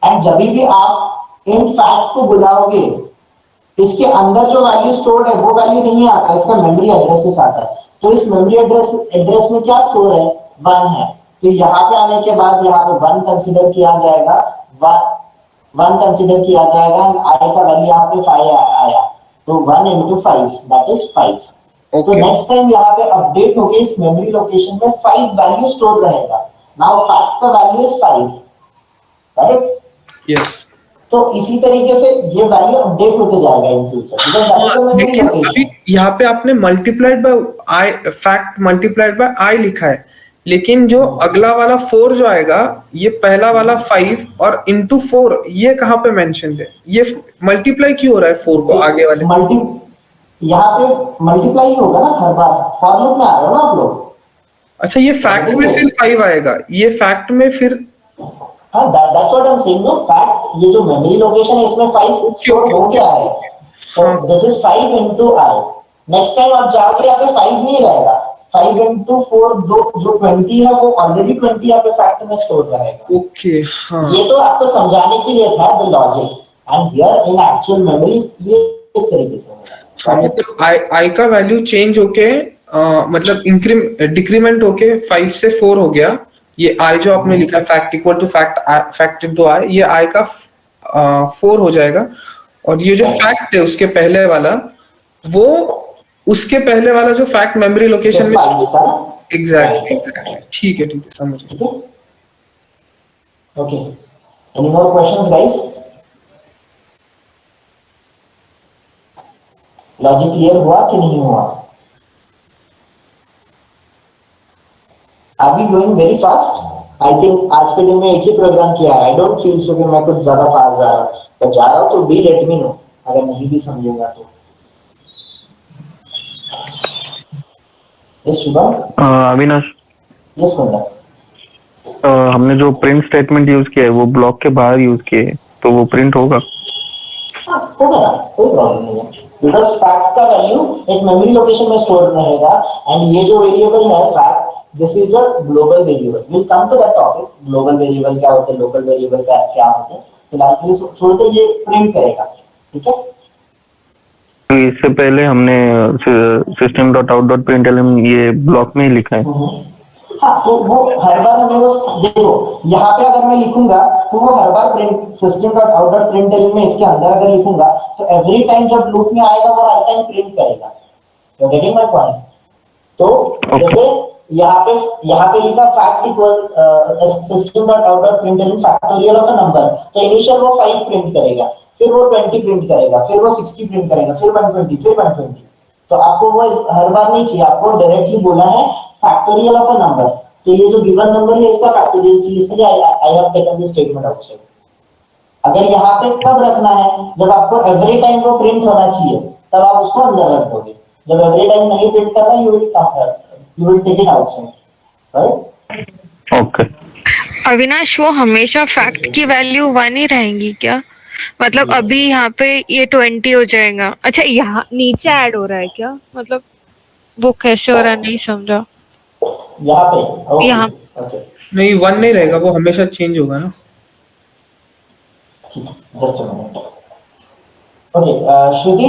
S1: And जब भी आप इन फैक्ट को बुलाओगे, इसके अंदर जो वैल्यू स्टोर्ड है वो वैल्यू नहीं आता, इसका मेमोरी एड्रेसेस आता है. तो इस मेमोरी एड्रेस में क्या स्टोर है? 1 है. तो यहाँ पे आने के बाद यहाँ पे 1 कंसीडर किया जाएगा. 1 कंसीडर किया जाएगा. आई का वैल्यू यहाँ पे 5 आया, तो 1 into 5 दैट इज 5. तो नेक्स्ट टाइम यहाँ पे अपडेट होके इस मेमोरी लोकेशन में 5 वैल्यू स्टोर रहेगा. नाउ फैक्ट का वैल्यू इज 5. करेक्ट?
S2: यस.
S1: तो इसी तरीके से ये वैल्यू अपडेट होते जाएगा इन फ्यूचर.
S2: लेकिन अभी यहाँ पे आपने multiplied by I, fact multiplied by I लिखा है, लेकिन जो अगला वाला 4 जो आएगा, ये पहला वाला 5 और इंटू 4 ये कहाँ पे मेंशन है? ये मल्टीप्लाई क्यों हो रहा है 4 को आगे वाले?
S1: यहाँ पे मल्टीप्लाई ही होगा ना हर बार. फॉर लूप में आ रहे हो ना आप लोग?
S2: अच्छा, ये फैक्ट में सिर्फ 5 आएगा, ये फैक्ट में फिर
S1: हाँ, that's what I am saying. No fact, ये जो मेमोरी लोकेशन है इसमें 5 स्टोर हो गया है. तो this is 5 into i. Next time आप जाओगे यहाँ पे 5 नहीं रहेगा. 5 into 4 जो 20 है वो ऑलरेडी 20 यहाँ पे फैक्ट में स्टोर रहेगा.
S2: ओके. हाँ,
S1: ये तो आपको समझाने के लिए था the logic. And here in actual memory ये इस तरीके से होगा.
S2: हाँ, मतलब आई का वैल्यू चेंज होके मतलब डिक्रीमेंट होके 5 से 4 हो गया. ये आई जो आपने लिखा है fact equal to fact into i, ये आई का 4 हो जाएगा. और ये जो फैक्ट है उसके पहले वाला वो उसके पहले वाला जो फैक्ट मेमोरी लोकेशन में
S1: फाइव था ना?
S2: एग्जैक्टली ठीक है समझ गया।
S1: ठीक है, okay, any more questions guys? Logic clear हुआ कि नहीं हुआ? Are we going very fast? I think आज के दिन में एक ही प्रोग्राम किया है। आई डोंट फील सो कि मैं कुछ ज्यादा फास्ट जा रहा हूँ, पर जा रहा हूँ तो बी लेट मी नो अगर नहीं भी समझेगा तो। यस शुभम?
S5: अविनाश,
S1: यस कुंदन?
S5: हमने जो प्रिंट स्टेटमेंट यूज किया है वो ब्लॉक के बाहर यूज किए हैं, तो वो प्रिंट होगा?
S1: हाँ होगा ना, कोई प्रॉब्लम नहीं है, बिकॉज फैक्ट का वैल्यू एक मेमोरी लोकेशन में स्टोर रहेगा एंड ये जो वेरिएबल है fact, this is a global variable. Will come to that topic, global variable क्या होते हैं, लोकल वेरिएबल क्या होते हैं। फिलहाल के लिए छोड़ते, ये प्रिंट करेगा, ठीक है।
S5: तो इससे पहले हमने system dot out dot println ये ब्लॉक में ही लिखा है।
S1: हाँ, तो वो हर बार हमें वो देखो, यहाँ पे अगर मैं लिखूंगा तो वो हर बार print system dot out dot println में इसके अंदर अगर लिखूंगा तो एवरी टाइम जब लूप में आएगा वो हर टाइम प्रिंट करेगा। You getting my point? तो जैसे यहाँ पे लिखा fact equal system dot out dot println factorial of a number, तो इनिशियल वो 5 प्रिंट करेगा, फिर वो 20 प्रिंट करेगा, फिर वो 60 प्रिंट करेगा, फिर 120, फिर 120। तो आपको वो हर बार नहीं चाहिए, आपको डायरेक्टली बोला है फैक्टोरियल ऑफ अ नंबर, तो ये जो गिवन नंबर है इसका फैक्टोरियल चाहिए, इसलिए I have taken this statement outside. अगर यहाँ पे कब रखना है, जब आपको एवरी टाइम वो प्रिंट होना चाहिए तब आप उसको अंदर रख दोगे। जब एवरी टाइम नहीं प्रिंट करना, you will take it outside, right?
S5: Okay.
S4: Avinash, वो हमेशा फैक्ट की वैल्यू 1 ही रहेंगी क्या? मतलब
S1: Yes.
S4: अभी यहाँ पे ये 20 हो जाएगा। अच्छा, यहाँ नीचे ऐड हो रहा है क्या? मतलब वो कैसे हो रहा है, नहीं समझा।
S1: यहाँ पे ओके
S4: यहाँ
S1: ओके
S2: नहीं 1 नहीं रहेगा, वो हमेशा चेंज होगा ना।
S1: ठीक है, just a minute. Okay Shruti,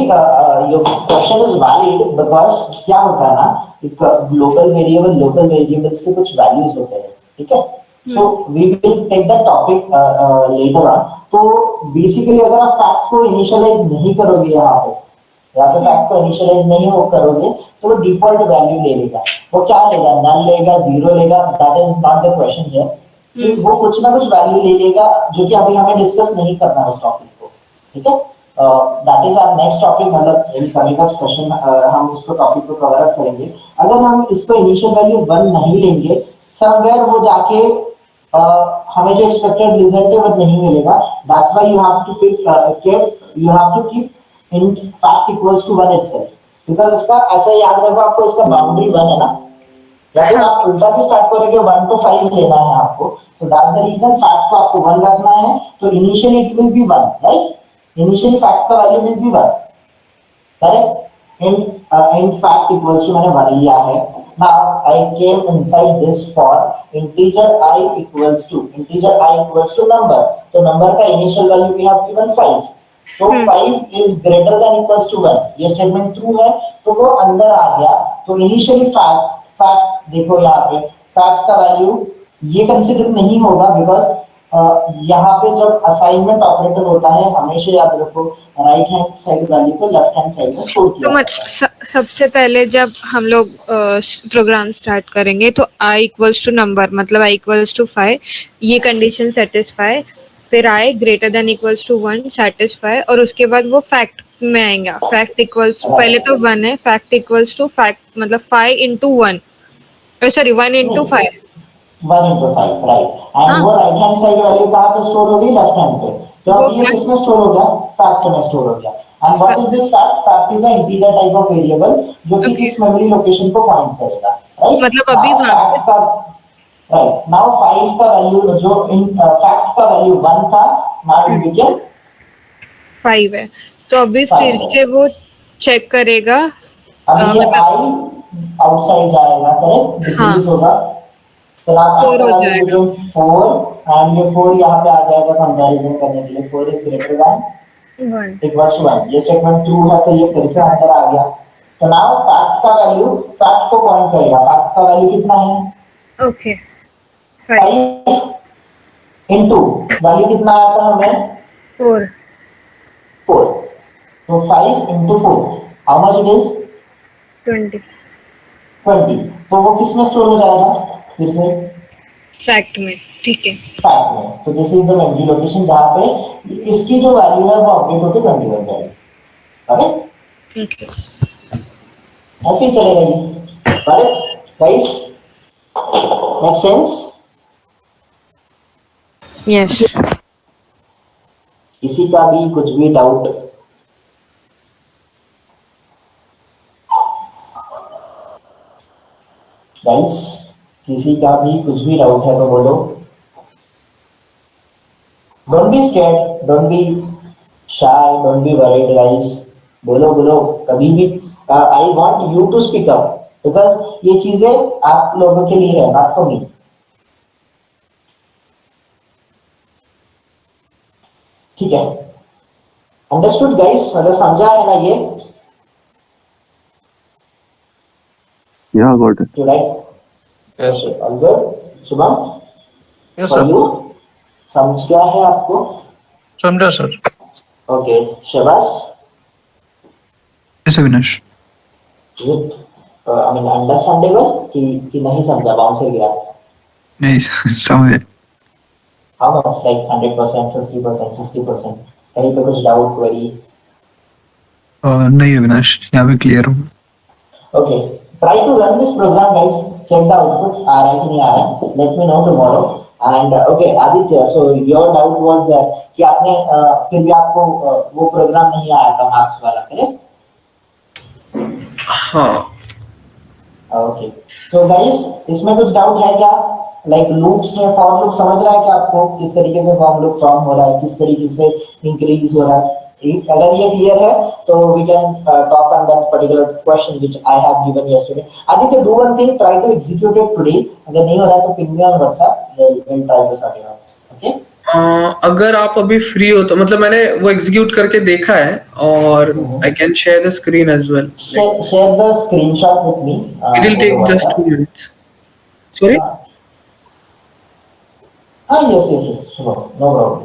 S1: your question is valid because क्या होता है ना, एक ग्लोबल वेरिएबल, लोकल वेरिएबल्स के कुछ वैल्यूज होते हैं, ठीक है। So we will take the topic later on. तो बेसिकली अगर आप फैक्ट को इनिशियलाइज नहीं करोगे यहाँ पे फैक्ट को इनिशियलाइज नहीं हो करोगे तो वो डिफॉल्ट वैल्यू ले लेगा। वो क्या लेगा, नल लेगा, जीरो लेगा, that is not the question here. कि वो कुछ ना कुछ वैल्यू ले लेगा जो कि अभी हमें डिस्कस नहीं करना है उस टॉपिक को, ठीक है। That is our next topic, मतलब इन कमिंग अप सेशन हम उसको टॉपिक को कवर अप करेंगे। अगर हम इसको इनिशियल वैल्यू 1 नहीं लेंगे, समवेयर वो जाके हमें जो एक्सपेक्टेड रिजल्ट है वो नहीं मिलेगा। That's why you have to keep int fact equals to 1 itself, because इसका ऐसा याद रखो, आपको इसका बाउंड्री 1 है ना, या फिर आप उल्टा भी स्टार्ट करोगे 1 to 5 लेना है आपको, तो दैट्स द रीजन फैक्ट को आपको 1 रखना है। तो initially it will be 1, right? Initially fact का value will be 1, correct. int fact equals to मैंने 1 लिया है। now I came inside this for integer I equals to number, तो नंबर का initial value we have given 5, तो 5 is greater than equals to 1, ये statement true है, तो वो अंदर आ गया। तो इनिशियली फैक्ट देखो यहाँ पे फैक्ट का वैल्यू ये कंसीडर नहीं होगा, बिकॉज यहाँ पे जब असाइनमेंट ऑपरेटर होता है हमेशा याद रखो राइट हैंड साइड वैल्यू को लेफ्ट हैंड साइड में स्टोर किया जाता है।
S4: सबसे पहले जब हम लोग प्रोग्राम स्टार्ट करेंगे तो i इक्वल्स टू नंबर, मतलब i इक्वल्स टू 5, ये कंडीशन सेटिस्फाई, फिर i greater than equals to 1 satisfy, और उसके बाद वो फैक्ट में आएगा। फैक्ट इक्वल्स टू पहले तो 1 है, फैक्ट इक्वल्स टू फैक्ट मतलब 5 into 1, sorry 1 into 5,
S1: 1 into 5, right. And वो राइट हैंड साइड वैल्यू कहाँ पे स्टोर होगी, लेफ्ट हैंड पे। तो अब ये किसमें स्टोर हो गया, फैक्ट में स्टोर हो गया। And what is this fact? Fact is a integer type of variable जो कि इस मेमोरी लोकेशन को पॉइंट करेगा, राइट?
S4: मतलब अभी
S1: फैक्ट का राइट, नाउ 5 का वैल्यू जो इन फैक्ट का वैल्यू 1 था, नाउ वी बिगिन
S4: 5 है, तो अभी फिर से वो चेक करेगा।
S1: अभी ये i आउटसाइड जाएगा, करेक्ट, डिक्रीज होगा, तो आप
S4: 4 हो जाएगा,
S1: 4 एंड ये 4 यहाँ पे आ जाएगा कंपैरिजन करने के लिए। 4 is greater than
S4: 1,
S1: equals to 1, ये स्टेटमेंट ट्रू है तो ये फिर से अंदर आ गया। तो नाउ फैक्ट का वैल्यू फैक्ट को पॉइंट करेगा। फैक्ट का वैल्यू कितना है,
S4: ओके
S1: 5 इनटू वैल्यू कितना आया था हमें,
S4: 4,
S1: 4, तो 5 into 4 how much it is
S4: 20
S1: 20, तो वो किस में स्टोर हो जाएगा फिर से?
S4: फैक्ट में, ठीक है।
S1: फैक्ट में। तो this is the memory location जहाँ पे इसकी जो वैल्यू है वो अपडेट होकर 20 बन जाएगी। ओके,
S4: ओके,
S1: ऐसे ही चलेगा ये। Correct guys, make sense?
S4: Yes.
S1: किसी का भी कुछ भी डाउट? गाइस, किसी का भी कुछ भी डाउट है तो बोलो। Don't be scared, don't be shy, don't be worried guys. बोलो बोलो कभी भी। I want you to speak up because ये चीजें आप लोगों के लिए है, नॉट फॉर मी। ठीक है, अंडरस्टूड गाइस? मतलब समझा है ना ये?
S7: Yeah, got it.
S1: Right?
S8: Yes
S1: okay, all good. Shubham,
S8: yes
S1: for
S8: sir,
S1: you समझ गया है आपको?
S8: समझा सर।
S1: ओके, शबाश।
S5: Yes, Avinash.
S1: Is it I mean understandable कि नहीं समझा, बाउंस से गया?
S5: Nice. समझे।
S1: How much, like 100%, 50%, 60%? कहीं पे कुछ डाउट, क्वेरी?
S5: नहीं अविनाश, यहाँ पे क्लियर हूँ।
S1: Okay, try to run this program, guys. Check the output. आ रहा है कि नहीं आ रहा है? Let me know tomorrow. And okay, Aditya. So your doubt was that कि आपने फिर भी आपको वो प्रोग्राम नहीं आया था मार्क्स वाला, करेक्ट?
S2: हाँ,
S1: Okay. So guys, इसमें कुछ डाउट है क्या? Like loops में for loop समझ रहा है क्या आपको? किस तरीके से for loop form हो रहा है, किस तरीके से increase हो रहा है? अगर ये क्लियर है तो we can talk on that particular question which I have given yesterday. Aditya, do one thing, try to execute it today. अगर नहीं हो रहा है तो ping me on WhatsApp. We'll try to sort it out. Okay?
S2: अगर आप अभी free हो तो मतलब मैंने वो एग्जीक्यूट करके देखा है और I can share the screen as well.
S1: Share the screenshot with me.
S2: It will
S1: Over
S2: take just
S1: WhatsApp.
S2: 2 minutes. Sorry?
S1: Yes, yes, yes. Sure, no problem.